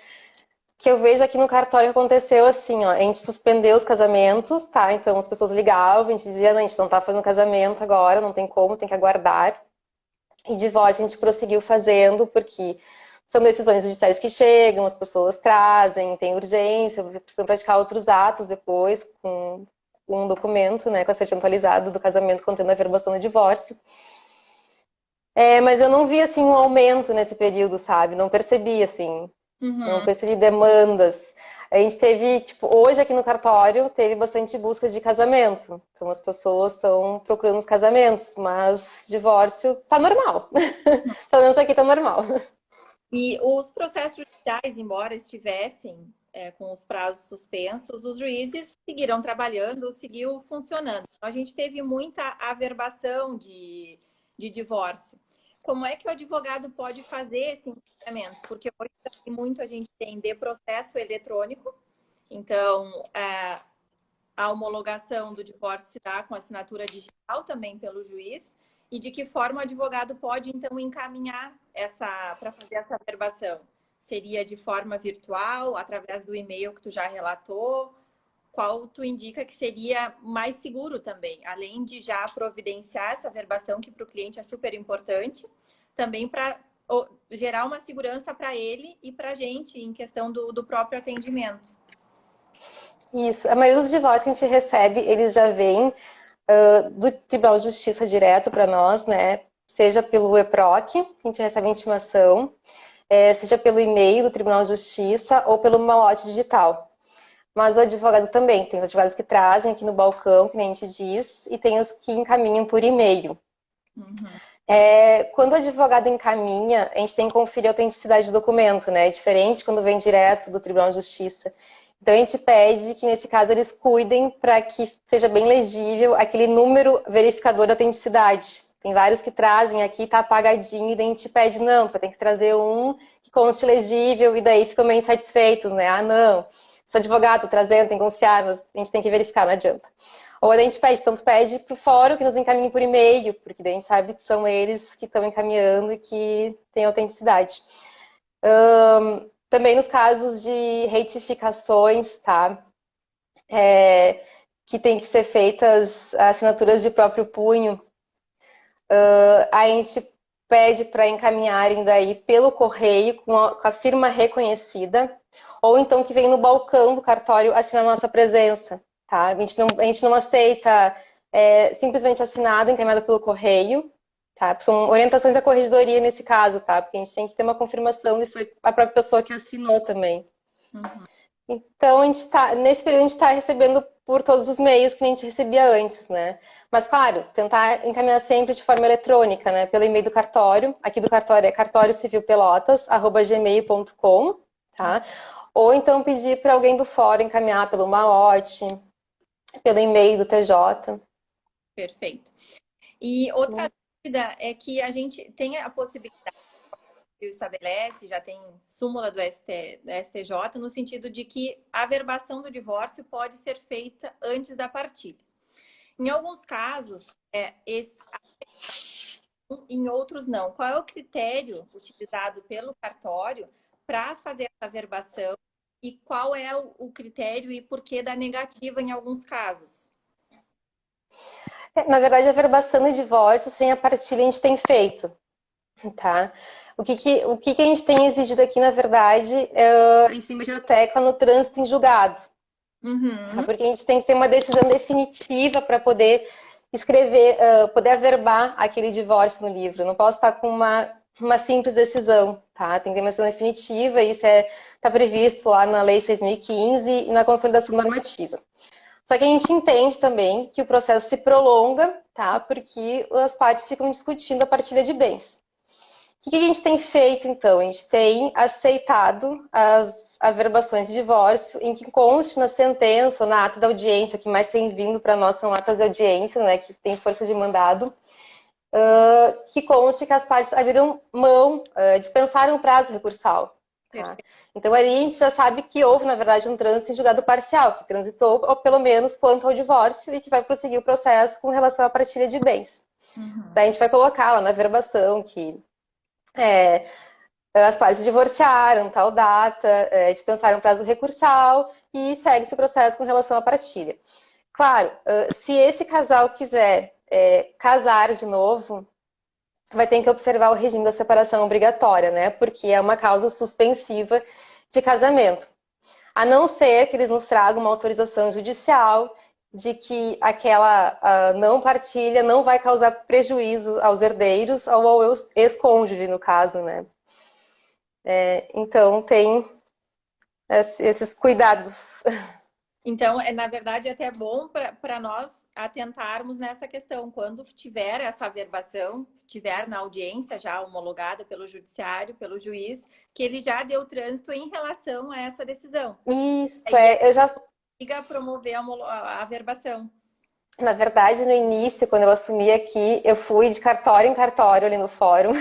Que eu vejo aqui no cartório aconteceu assim, ó, a gente suspendeu os casamentos, tá? Então as pessoas ligavam, a gente dizia, não, a gente não tá fazendo casamento agora, não tem como, tem que aguardar. E divórcio a gente prosseguiu fazendo, porque são decisões judiciais que chegam, as pessoas trazem, tem urgência, precisam praticar outros atos depois, com um documento, né, com a certidão atualizada do casamento contendo a averbação do divórcio. Mas eu não vi, assim, um aumento nesse período, sabe? Não percebi, assim, não percebi demandas. A gente teve, tipo, hoje aqui no cartório, teve bastante busca de casamento. Então as pessoas estão procurando os casamentos, mas divórcio tá normal. Pelo menos aqui tá normal. E os processos judiciais, embora estivessem com os prazos suspensos, os juízes seguiram trabalhando, seguiu funcionando. A gente teve muita averbação de divórcio. Como é que o advogado pode fazer esse encaminhamento? Porque hoje muito a gente tem de processo eletrônico, então a homologação do divórcio se dá com assinatura digital também pelo juiz. E de que forma o advogado pode, então, encaminhar para fazer essa averbação? Seria de forma virtual, através do e-mail que tu já relatou? Qual tu indica que seria mais seguro também? Além de já providenciar essa averbação, que para o cliente é super importante, também para gerar uma segurança para ele e para a gente em questão do próprio atendimento. Isso. A maioria dos divórcios que a gente recebe, eles já vêm do Tribunal de Justiça direto para nós, né? Seja pelo EPROC, que a gente recebe a intimação, seja pelo e-mail do Tribunal de Justiça ou pelo malote digital. Mas o advogado também, tem os advogados que trazem aqui no balcão, que nem a gente diz, e tem os que encaminham por e-mail. Uhum. Quando o advogado encaminha, a gente tem que conferir a autenticidade do documento, né? É diferente quando vem direto do Tribunal de Justiça. Então a gente pede que, nesse caso, eles cuidem para que seja bem legível aquele número verificador da autenticidade. Tem vários que trazem aqui, tá apagadinho, e daí a gente pede, não, vai ter que trazer um que conste legível, e daí ficam meio insatisfeitos, né? Ah, não, sou advogado, tô trazendo, tem que confiar, mas a gente tem que verificar, não adianta. Ou a gente pede, tanto pede para o fórum que nos encaminhe por e-mail, porque daí a gente sabe que são eles que estão encaminhando e que têm autenticidade. Também nos casos de retificações, tá? Que tem que ser feitas assinaturas de próprio punho, a gente pede para encaminharem daí pelo correio com a firma reconhecida, ou então que vem no balcão do cartório assinar a nossa presença, tá? A gente não aceita simplesmente assinado, encaminhado pelo correio, tá? São orientações da corregedoria nesse caso, tá? Porque a gente tem que ter uma confirmação e foi a própria pessoa que assinou também. Uhum. Então, nesse período, a gente está recebendo por todos os meios que a gente recebia antes, né? Mas, claro, tentar encaminhar sempre de forma eletrônica, né? Pelo e-mail do cartório. Aqui do cartório é cartóricivilpelotas@gmail.com, tá? Ou então pedir para alguém do fórum encaminhar pelo malote, pelo e-mail do TJ. Perfeito. E outra dúvida é que a gente tem a possibilidade, estabelece, já tem súmula do STJ, no sentido de que a averbação do divórcio pode ser feita antes da partilha. Em alguns casos, em outros não. Qual é o critério utilizado pelo cartório para fazer essa averbação e qual é o critério e porquê da negativa em alguns casos? Na verdade, a averbação do divórcio sem a partilha a gente tem feito, tá? O que a gente tem exigido aqui, na verdade, a gente tem batido a tecla no trânsito em julgado. Uhum. Tá? Porque a gente tem que ter uma decisão definitiva para poder escrever, poder averbar aquele divórcio no livro. Eu não posso estar com uma simples decisão, tá? Tem que ter uma decisão definitiva, e isso está previsto lá na Lei 6.015 e na Consolidação Normativa. Só que a gente entende também que o processo se prolonga, tá? Porque as partes ficam discutindo a partilha de bens. O que a gente tem feito, então? A gente tem aceitado as averbações de divórcio em que conste na sentença, na ata da audiência, o que mais tem vindo para nós são atas de audiência, né, que tem força de mandado, que conste que as partes abriram mão, dispensaram o prazo recursal. Tá? Então, ali a gente já sabe que houve, na verdade, um trânsito em julgado parcial, que transitou, ou pelo menos, quanto ao divórcio, e que vai prosseguir o processo com relação à partilha de bens. Uhum. Daí a gente vai colocar lá na averbação que as partes divorciaram, tal data, dispensaram o prazo recursal e segue-se o processo com relação à partilha. Claro, se esse casal quiser casar de novo, vai ter que observar o regime da separação obrigatória, né? Porque é uma causa suspensiva de casamento. A não ser que eles nos tragam uma autorização judicial de que aquela não partilha não vai causar prejuízo aos herdeiros ou ao ex-cônjuge, no caso, né? Então, tem esses cuidados. Então, na verdade, é até bom para nós atentarmos nessa questão. Quando tiver essa averbação, tiver na audiência já homologada pelo judiciário, pelo juiz, que ele já deu trânsito em relação a essa decisão. Isso, eu já consiga promover a averbação. Na verdade, no início, quando eu assumi aqui, eu fui de cartório em cartório ali no fórum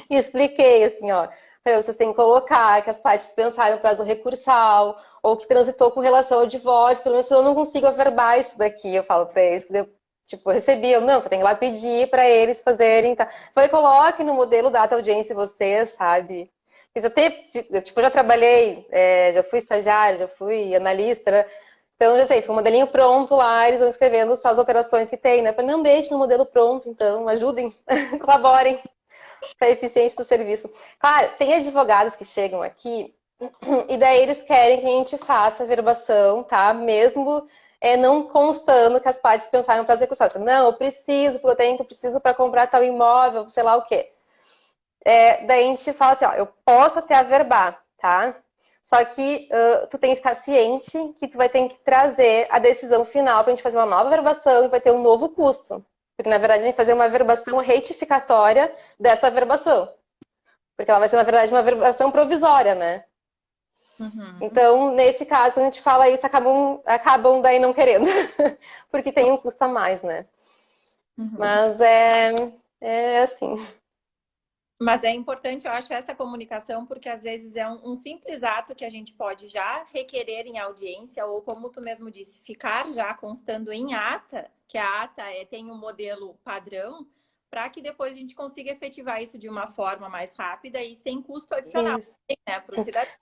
e expliquei assim, ó, vocês têm que colocar que as partes pensaram no prazo recursal ou que transitou com relação ao divórcio, pelo menos eu não consigo averbar isso daqui, eu falo para eles, eu, tipo, recebi, não, você tem que ir lá pedir para eles fazerem, tá? Falei, coloque no modelo data audiência vocês, sabe? Eu já trabalhei, já fui estagiária, já fui analista, né? Então, já sei, fica um modelinho pronto lá, eles vão escrevendo as alterações que tem, né? Para não deixe no modelo pronto, então, ajudem, colaborem para a eficiência do serviço. Claro, tem advogados que chegam aqui e daí eles querem que a gente faça a verbação, tá? Mesmo não constando que as partes pensaram para as recursar. Não, eu preciso, porque eu preciso para comprar tal imóvel, sei lá o quê. daí a gente fala assim, ó, eu posso até averbar, tá? Só que tu tem que ficar ciente que tu vai ter que trazer a decisão final pra gente fazer uma nova averbação e vai ter um novo custo. Porque, na verdade, a gente vai fazer uma averbação retificatória dessa averbação. Porque ela vai ser, na verdade, uma averbação provisória, né? Uhum. Então, nesse caso, quando a gente fala isso, acabam daí não querendo. Porque tem um custo a mais, né? Uhum. Mas é assim. Mas é importante, eu acho, essa comunicação, porque às vezes é um simples ato que a gente pode já requerer em audiência, ou como tu mesmo disse, ficar já constando em ata, que a ata tem um modelo padrão, para que depois a gente consiga efetivar isso de uma forma mais rápida e sem custo adicional, Isso. né, para o cidadão.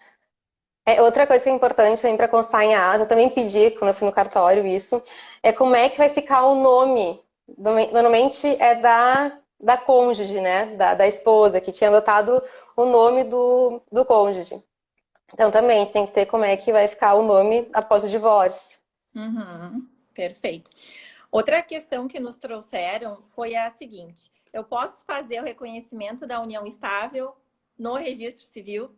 Outra coisa que é importante também para constar em ata, eu também pedi quando eu fui no cartório isso, é como é que vai ficar o nome. Normalmente é da cônjuge, né? Da esposa, que tinha adotado o nome do cônjuge. Então também a gente tem que ter como é que vai ficar o nome após o divórcio. Uhum, perfeito. Outra questão que nos trouxeram foi a seguinte: eu posso fazer o reconhecimento da união estável no registro civil?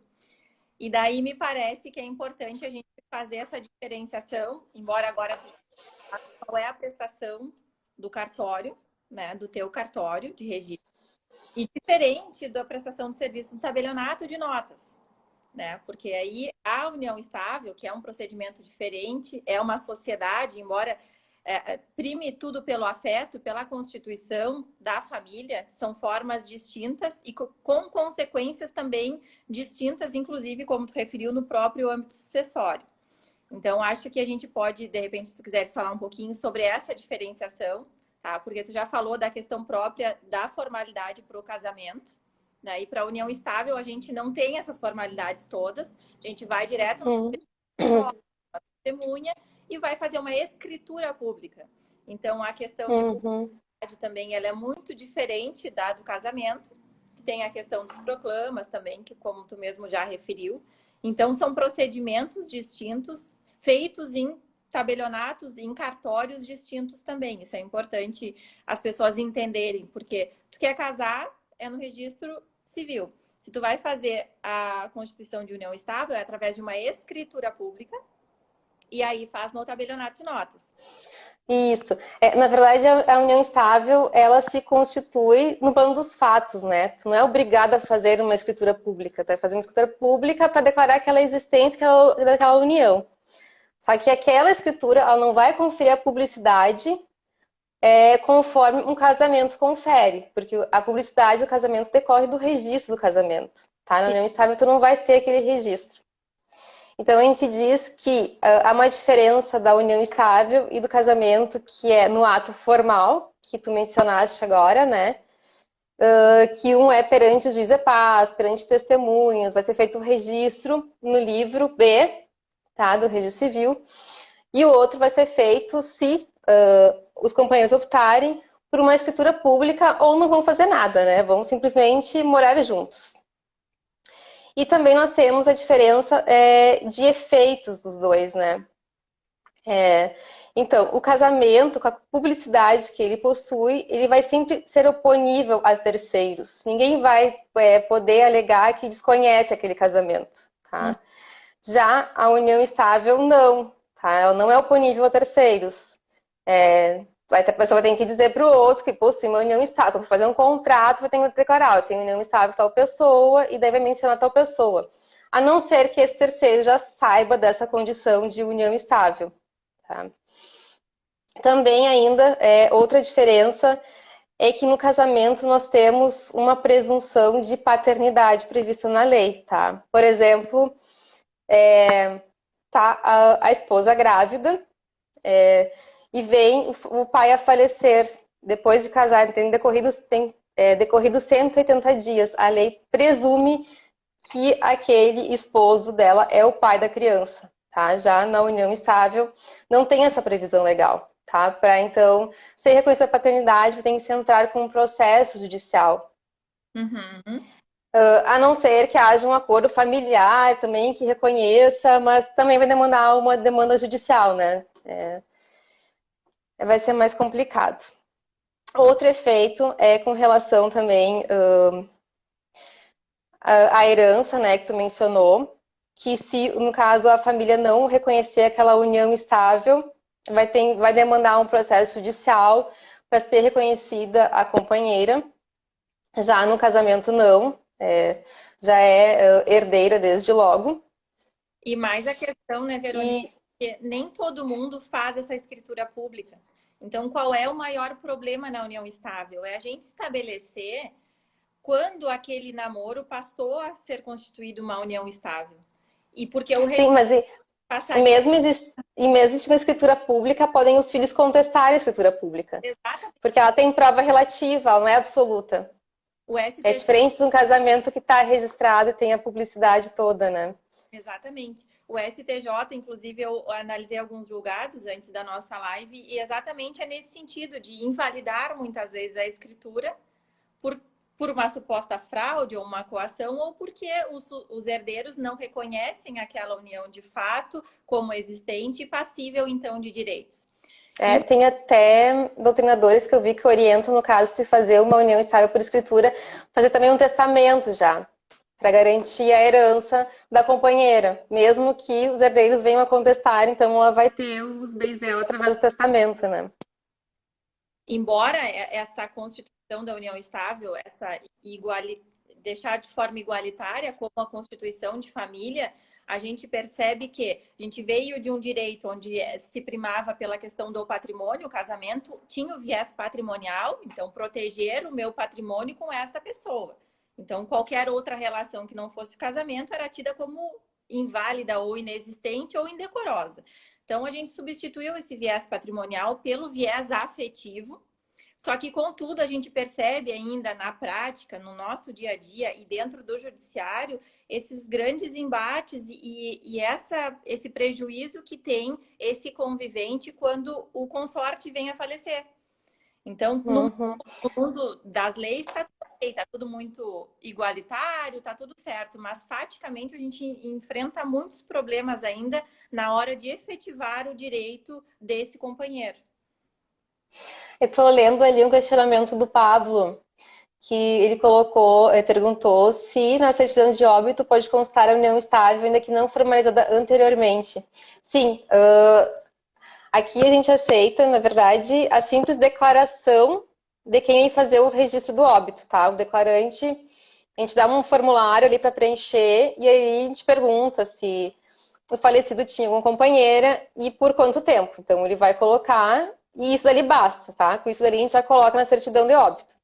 E daí me parece que é importante a gente fazer essa diferenciação, embora agora tu já saiba qual é a prestação do cartório, né, do teu cartório de registro, e diferente da prestação de serviço do tabelionato de notas, né? Porque aí a união estável, que é um procedimento diferente, é uma sociedade, embora prime tudo pelo afeto, pela constituição da família, são formas distintas e com consequências também distintas, inclusive, como tu referiu, no próprio âmbito sucessório. Então, acho que a gente pode, de repente, se tu quiseres falar um pouquinho sobre essa diferenciação, tá? Porque tu já falou da questão própria da formalidade para o casamento, né? E para a união estável, a gente não tem essas formalidades todas, a gente vai direto Uhum. no testemunha e vai fazer uma escritura pública. Então, a questão de Uhum. também ela é muito diferente da do casamento, que tem a questão dos proclamas também, que como tu mesmo já referiu. Então, são procedimentos distintos, feitos em tabelionatos, em cartórios distintos também. Isso é importante as pessoas entenderem, porque tu quer casar, é no registro civil. Se tu vai fazer a constituição de união estável, é através de uma escritura pública, e aí faz no tabelionato de notas. Isso. Na verdade, a união estável, ela se constitui no plano dos fatos, né? Tu não é obrigado a fazer uma escritura pública, tu vai fazer uma escritura pública para declarar aquela existência daquela união. Só que aquela escritura, ela não vai conferir a publicidade conforme um casamento confere, porque a publicidade do casamento decorre do registro do casamento, tá? Na união estável, tu não vai ter aquele registro. Então, a gente diz que há uma diferença da união estável e do casamento, que é no ato formal, que tu mencionaste agora, né? Que um é perante o juiz de paz, perante testemunhas, vai ser feito o registro no livro B, tá? Do registro civil. E o outro vai ser feito se os companheiros optarem por uma escritura pública ou não vão fazer nada, né? Vão simplesmente morar juntos. E também nós temos a diferença de efeitos dos dois, né? Então, o casamento, com a publicidade que ele possui, ele vai sempre ser oponível a terceiros. Ninguém vai poder alegar que desconhece aquele casamento, tá? Já a união estável, não, tá? Ela não é oponível a terceiros. A pessoa vai ter que dizer para o outro que possui uma união estável. Quando for fazer um contrato, vai ter que declarar, eu tenho união estável com tal pessoa, e daí vai mencionar tal pessoa. A não ser que esse terceiro já saiba dessa condição de união estável. Tá? Também ainda, outra diferença é que no casamento nós temos uma presunção de paternidade prevista na lei, tá? Por exemplo, tá a esposa grávida, e vem o pai a falecer depois de casar, tem decorrido 180 dias. A lei presume que aquele esposo dela é o pai da criança, tá? Já na união estável não tem essa previsão legal, tá? Para então ser reconhecida a paternidade, tem que se entrar com um processo judicial. Uhum. A não ser que haja um acordo familiar também que reconheça, mas também vai demandar uma demanda judicial, né? Vai ser mais complicado. Outro efeito é com relação também a herança, né, que tu mencionou, que se, no caso, a família não reconhecer aquela união estável, vai demandar um processo judicial para ser reconhecida a companheira. Já no casamento, não. Já é herdeira desde logo. E mais a questão, né, Verônica, E, que nem todo mundo faz essa escritura pública. Então, qual é o maior problema na união estável? É a gente estabelecer quando aquele namoro passou a ser constituído uma união estável. E porque o sim, mas passaria e mesmo existindo a escritura pública, podem os filhos contestar a escritura pública. exatamente Porque ela tem prova relativa, ela não é absoluta. o É STJ. diferente de um casamento que está registrado e tem a publicidade toda, né? Exatamente. O STJ, inclusive, eu analisei alguns julgados antes da nossa live, e exatamente é nesse sentido de invalidar muitas vezes a escritura por, por uma suposta fraude ou uma coação, ou porque os herdeiros não reconhecem aquela união de fato como existente e passível, então, de direitos. Tem até doutrinadores que eu vi que orientam, no caso, se fazer uma união estável por escritura, fazer também um testamento já, para garantir a herança da companheira, mesmo que os herdeiros venham a contestar, então ela vai ter os bens dela através do testamento, né? Embora essa constituição da união estável, deixar de forma igualitária como a constituição de família, a gente percebe que a gente veio de um direito onde se primava pela questão do patrimônio, o casamento tinha o viés patrimonial, então proteger o meu patrimônio com esta pessoa. Então, qualquer outra relação que não fosse o casamento era tida como inválida ou inexistente ou indecorosa. Então, a gente substituiu esse viés patrimonial pelo viés afetivo. Só que, contudo, a gente percebe ainda na prática, no nosso dia a dia e dentro do judiciário, esses grandes embates e esse prejuízo que tem esse convivente quando o consorte vem a falecer. Então, no Uhum. mundo das leis, está tudo ok, está tudo muito igualitário, está tudo certo, mas faticamente a gente enfrenta muitos problemas ainda na hora de efetivar o direito desse companheiro. Eu estou lendo ali um questionamento do Pablo, que ele colocou, perguntou se na certidão de óbito pode constar a união estável, ainda que não formalizada anteriormente. Sim, aqui a gente aceita, na verdade, a simples declaração de quem vai fazer o registro do óbito, tá? O declarante, a gente dá um formulário ali para preencher e aí a gente pergunta se o falecido tinha alguma companheira e por quanto tempo. Então ele vai colocar e isso dali basta, tá? Com isso dali a gente já coloca na certidão de óbito.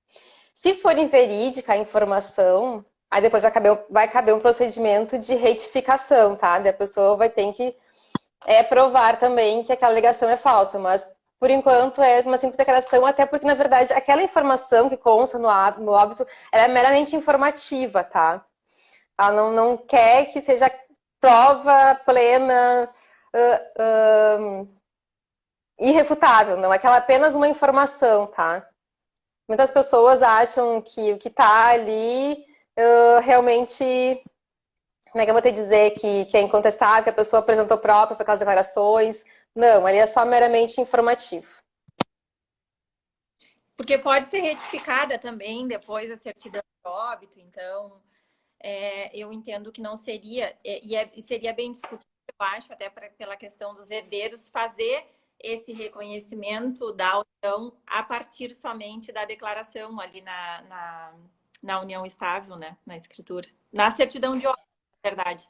Se for inverídica a informação, aí depois vai caber um procedimento de retificação, tá? Daí a pessoa vai ter que provar também que aquela alegação é falsa, mas por enquanto é uma simples declaração, até porque, na verdade, aquela informação que consta no óbito, ela é meramente informativa, tá? Ela não quer que seja prova plena, irrefutável, não. Aquela é apenas uma informação, tá? Muitas pessoas acham que o que está ali realmente, como é que eu vou te dizer, que é incontestável, que a pessoa apresentou própria por aquelas declarações. Não, ali é só meramente informativo. Porque pode ser retificada também depois da certidão de óbito, então eu entendo que não seria, e seria bem discutido, eu acho, até pela questão dos herdeiros, fazer esse reconhecimento da união a partir somente da declaração ali na união estável, né? Na escritura. Na certidão de óbito, na verdade.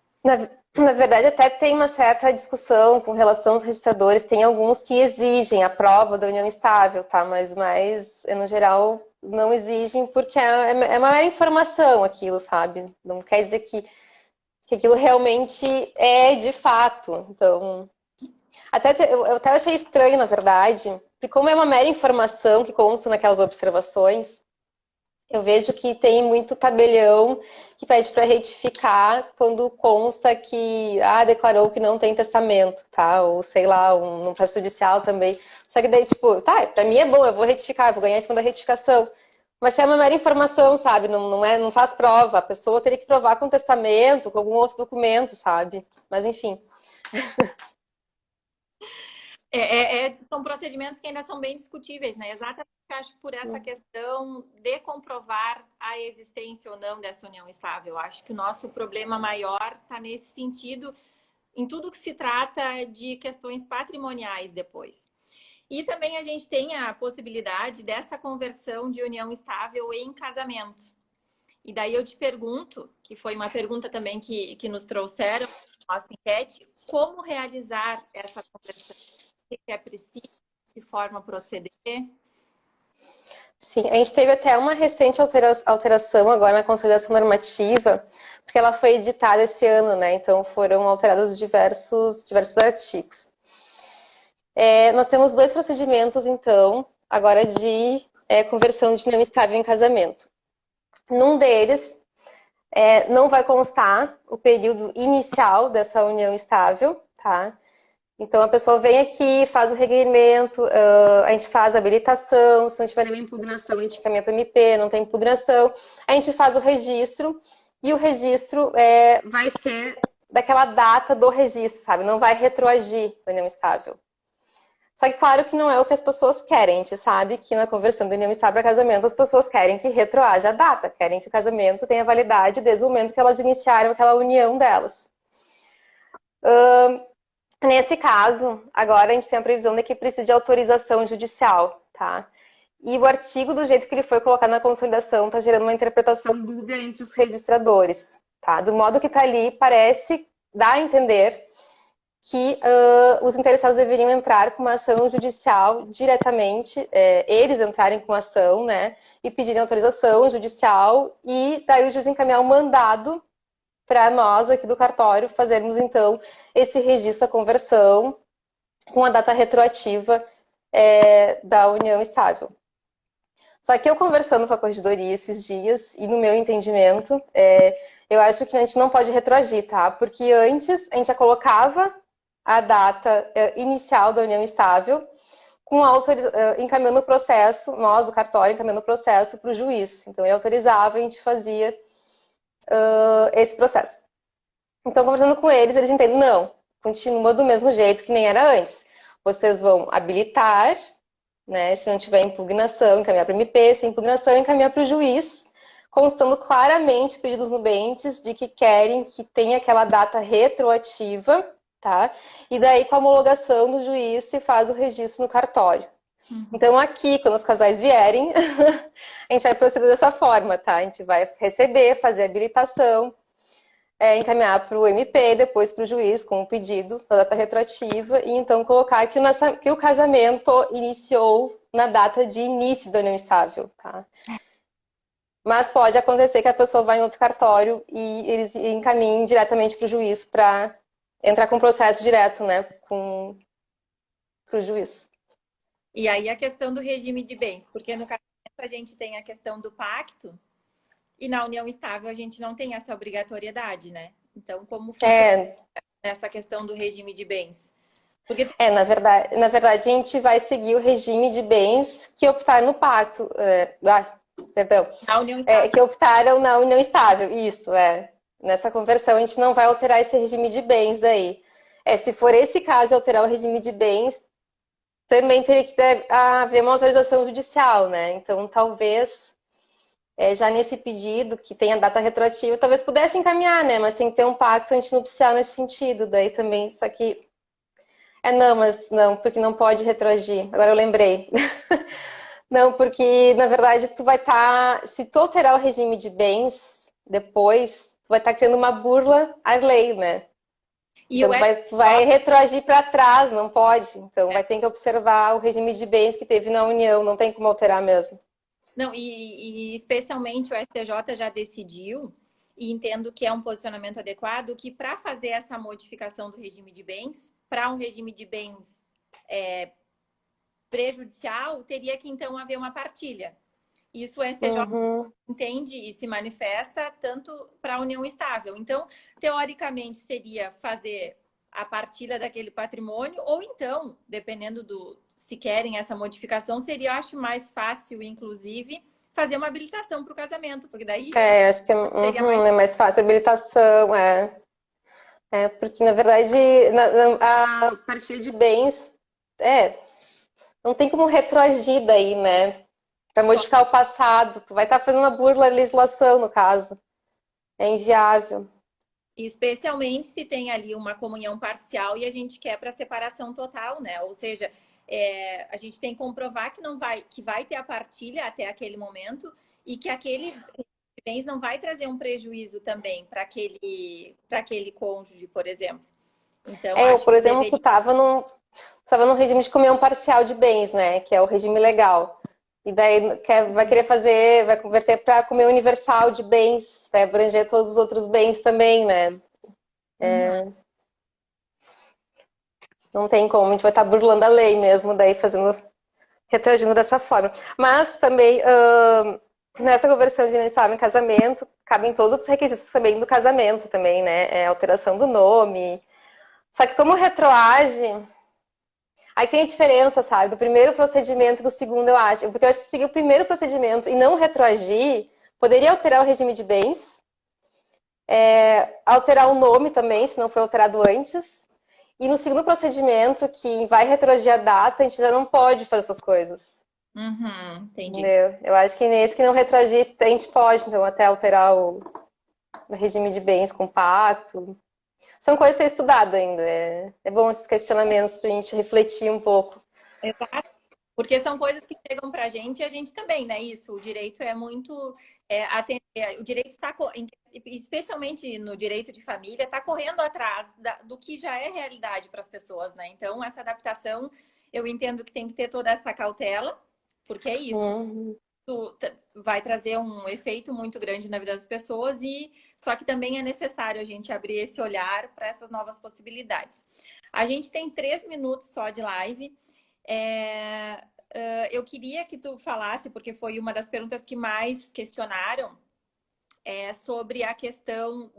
Na verdade, até tem uma certa discussão com relação aos registradores. Tem alguns que exigem a prova da união estável, tá? Mas no geral, não exigem porque é uma mera informação aquilo, sabe? Não quer dizer que aquilo realmente é de fato. Então, eu até achei estranho, na verdade, porque como é uma mera informação que consta naquelas observações, eu vejo que tem muito tabelião que pede para retificar quando consta que declarou que não tem testamento, tá? Ou sei lá, num processo judicial também. Só que daí, tipo, tá, para mim é bom, eu vou retificar, eu vou ganhar em cima da retificação. Mas se é uma mera informação, sabe? Não faz prova. A pessoa teria que provar com testamento, com algum outro documento, sabe? Mas enfim. São procedimentos que ainda são bem discutíveis, né? Exatamente, acho, por essa questão de comprovar a existência ou não dessa união estável. Acho que o nosso problema maior está nesse sentido, em tudo que se trata de questões patrimoniais depois. E também a gente tem a possibilidade dessa conversão de união estável em casamento. E daí eu te pergunto, que foi uma pergunta também que nos trouxeram na nossa enquete, como realizar essa conversão? O que é preciso? De que forma proceder? Sim, a gente teve até uma recente alteração agora na consolidação normativa, porque ela foi editada esse ano, né? Então foram alterados diversos artigos. Nós temos dois procedimentos, então, agora de conversão de união estável em casamento. Num deles, não vai constar o período inicial dessa união estável, tá? Então, a pessoa vem aqui, faz o requerimento, a gente faz a habilitação, se não tiver nenhuma impugnação, a gente encaminha para o MP, não tem impugnação, a gente faz o registro, e o registro vai ser daquela data do registro, sabe? Não vai retroagir a união estável. Só que, claro que não é o que as pessoas querem. A gente sabe que na conversão da união estável para casamento, as pessoas querem que retroaja a data, querem que o casamento tenha validade desde o momento que elas iniciaram aquela união delas. Nesse caso, agora a gente tem a previsão de que precisa de autorização judicial, tá? E o artigo, do jeito que ele foi colocado na consolidação, está gerando uma interpretação dúbia entre os registradores, tá? Do modo que está ali, parece dar a entender que os interessados deveriam entrar com uma ação judicial diretamente, eles entrarem com uma ação, né? E pedirem autorização judicial e daí o juiz encaminhar um mandado para nós aqui do cartório fazermos, então, esse registro da conversão com a data retroativa da união estável. Só que eu conversando com a corregedoria esses dias, e no meu entendimento, eu acho que a gente não pode retroagir, tá? Porque antes a gente já colocava a data inicial da união estável, encaminhando o processo, nós, o cartório, encaminhando o processo para o juiz. Então, ele autorizava, a gente fazia esse processo. Então, conversando com eles, eles entendem, não, continua do mesmo jeito que nem era antes. Vocês vão habilitar, né, se não tiver impugnação, encaminhar para o MP, se impugnação, encaminhar para o juiz, constando claramente pedidos nubentes de que querem que tenha aquela data retroativa, tá? E daí, com a homologação do juiz, se faz o registro no cartório. Então, aqui, quando os casais vierem, a gente vai proceder dessa forma, tá? A gente vai receber, fazer a habilitação, encaminhar para o MP, depois para o juiz com o pedido da data retroativa e então colocar que o casamento iniciou na data de início da união estável, tá? Mas pode acontecer que a pessoa vá em outro cartório e eles encaminhem diretamente para o juiz para entrar com processo direto, né, para o juiz. E aí a questão do regime de bens, porque no casamento a gente tem a questão do pacto e na união estável a gente não tem essa obrigatoriedade, né? Então, como funciona essa questão do regime de bens? Porque... na verdade, a gente vai seguir o regime de bens que optaram no pacto. Na união estável. Que optaram na união estável, isso, Nessa conversão a gente não vai alterar esse regime de bens daí. Se for esse caso, alterar o regime de bens, também teria que haver uma autorização judicial, né? Então, talvez, já nesse pedido, que tem a data retroativa, talvez pudesse encaminhar, né? Mas tem que ter um pacto antinupcial nesse sentido. Daí também, só que... não, porque não pode retroagir. Agora eu lembrei. Não, porque, na verdade, tu vai estar... Se tu alterar o regime de bens, depois, tu vai estar criando uma burla à lei, né? E então, tu vai retroagir para trás, não pode. Então, vai ter que observar o regime de bens que teve na União, não tem como alterar mesmo. Não, e especialmente o STJ já decidiu, e entendo que é um posicionamento adequado, que para fazer essa modificação do regime de bens, para um regime de bens prejudicial, teria que então haver uma partilha. Isso o STJ entende e se manifesta tanto para a união estável. Então, teoricamente, seria fazer a partilha daquele patrimônio, ou então, dependendo se querem essa modificação, seria, acho, mais fácil, inclusive, fazer uma habilitação para o casamento, porque daí... acho que é mais fácil a habilitação, porque, na verdade, a partilha de bens não tem como retroagir daí, né? Para modificar o passado, tu vai estar fazendo uma burla à legislação, no caso. É inviável. Especialmente se tem ali uma comunhão parcial e a gente quer para separação total, né? Ou seja, a gente tem que comprovar que vai ter a partilha até aquele momento e que aquele bens não vai trazer um prejuízo também para aquele cônjuge, por exemplo. Então, Ou, acho por que exemplo, tu deveria. estava num regime de comunhão parcial de bens, né? Que é o regime legal. E daí vai querer fazer, vai converter para comunhão universal de bens, vai abranger todos os outros bens também, né? Uhum. Não tem como, a gente vai estar burlando a lei mesmo, daí retroagindo dessa forma. Mas também, nessa conversão de inicial em casamento, cabem todos os outros requisitos também do casamento também, né? Alteração do nome. Só que como retroage, aí tem a diferença, sabe? Do primeiro procedimento e do segundo, eu acho. Porque eu acho que seguir o primeiro procedimento e não retroagir, poderia alterar o regime de bens, alterar o nome também, se não foi alterado antes. E no segundo procedimento, que vai retroagir a data, a gente já não pode fazer essas coisas. Entendi. Entendeu? Eu acho que nesse que não retroagir, a gente pode, então, até alterar o regime de bens com pacto. São coisas a ser estudadas ainda. É bom esses questionamentos para a gente refletir um pouco. Exato. Porque são coisas que chegam para a gente e a gente também, né? Isso, o direito é muito o direito está, especialmente no direito de família, está correndo atrás do que já é realidade para as pessoas, né? Então, essa adaptação, eu entendo que tem que ter toda essa cautela, porque é isso. Vai trazer um efeito muito grande na vida das pessoas e só que também é necessário a gente abrir esse olhar para essas novas possibilidades. A gente tem 3 minutos só de live. Eu queria que tu falasse, porque foi uma das perguntas que mais questionaram, sobre a questão,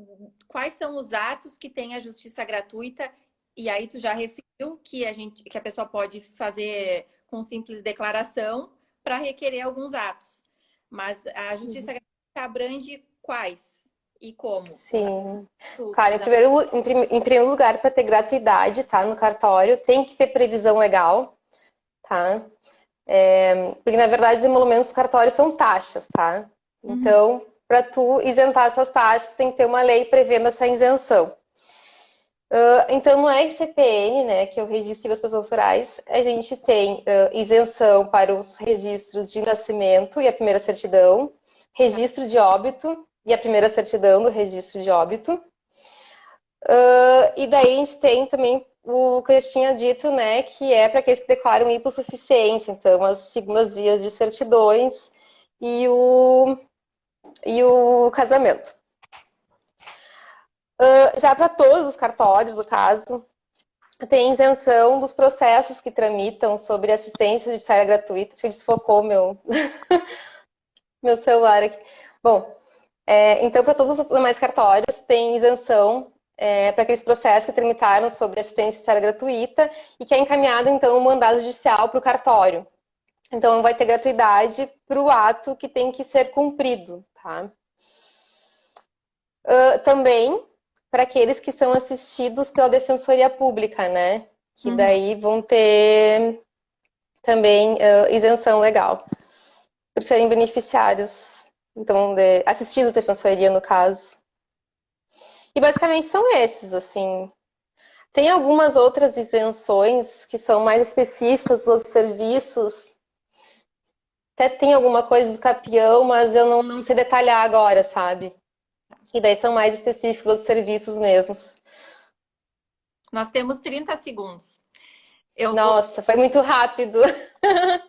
quais são os atos que tem a justiça gratuita, e aí tu já referiu que a pessoa pode fazer com simples declaração para requerer alguns atos. Mas a justiça gratuita abrange quais e como? Sim. Claro, em primeiro lugar, para ter gratuidade, tá, no cartório, tem que ter previsão legal, tá? Porque, na verdade, os emolumentos dos cartórios são taxas, tá? Então, para tu isentar essas taxas, tem que ter uma lei prevendo essa isenção. Então, no RCPN, né, que é o Registro das Pessoas Rurais, a gente tem isenção para os registros de nascimento e a primeira certidão, registro de óbito e a primeira certidão do registro de óbito. E daí a gente tem também o que eu tinha dito, né, que é para aqueles que declaram hipossuficiência, então as segundas vias de certidões e o casamento. Já para todos os cartórios, no caso, tem isenção dos processos que tramitam sobre assistência judiciária gratuita. Acho que desfocou meu celular aqui. Bom, então, para todos os demais cartórios, tem isenção para aqueles processos que tramitaram sobre assistência judiciária gratuita e que é encaminhado, então, um mandado judicial para o cartório. Então, vai ter gratuidade para o ato que tem que ser cumprido, tá? Também para aqueles que são assistidos pela Defensoria Pública, né? Que daí vão ter também isenção legal, por serem beneficiários, então, assistidos à Defensoria, no caso. E basicamente são esses, assim. Tem algumas outras isenções que são mais específicas dos outros serviços. Até tem alguma coisa do capião, mas eu não sei detalhar agora, sabe? E daí são mais específicos dos serviços mesmos. Nós temos 30 segundos. Nossa, foi muito rápido.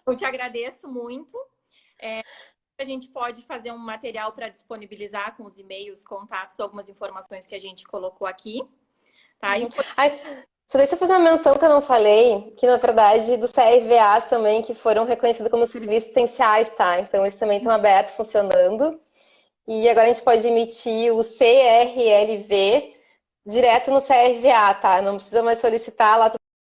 Eu te agradeço muito. A gente pode fazer um material para disponibilizar com os e-mails, contatos, algumas informações que a gente colocou aqui. Tá? Só deixa eu fazer uma menção que eu não falei, que na verdade dos CRVAs também, que foram reconhecidos como serviços essenciais, tá? Então eles também estão abertos, funcionando. E agora a gente pode emitir o CRLV direto no CRVA, tá? Não precisa mais solicitar lá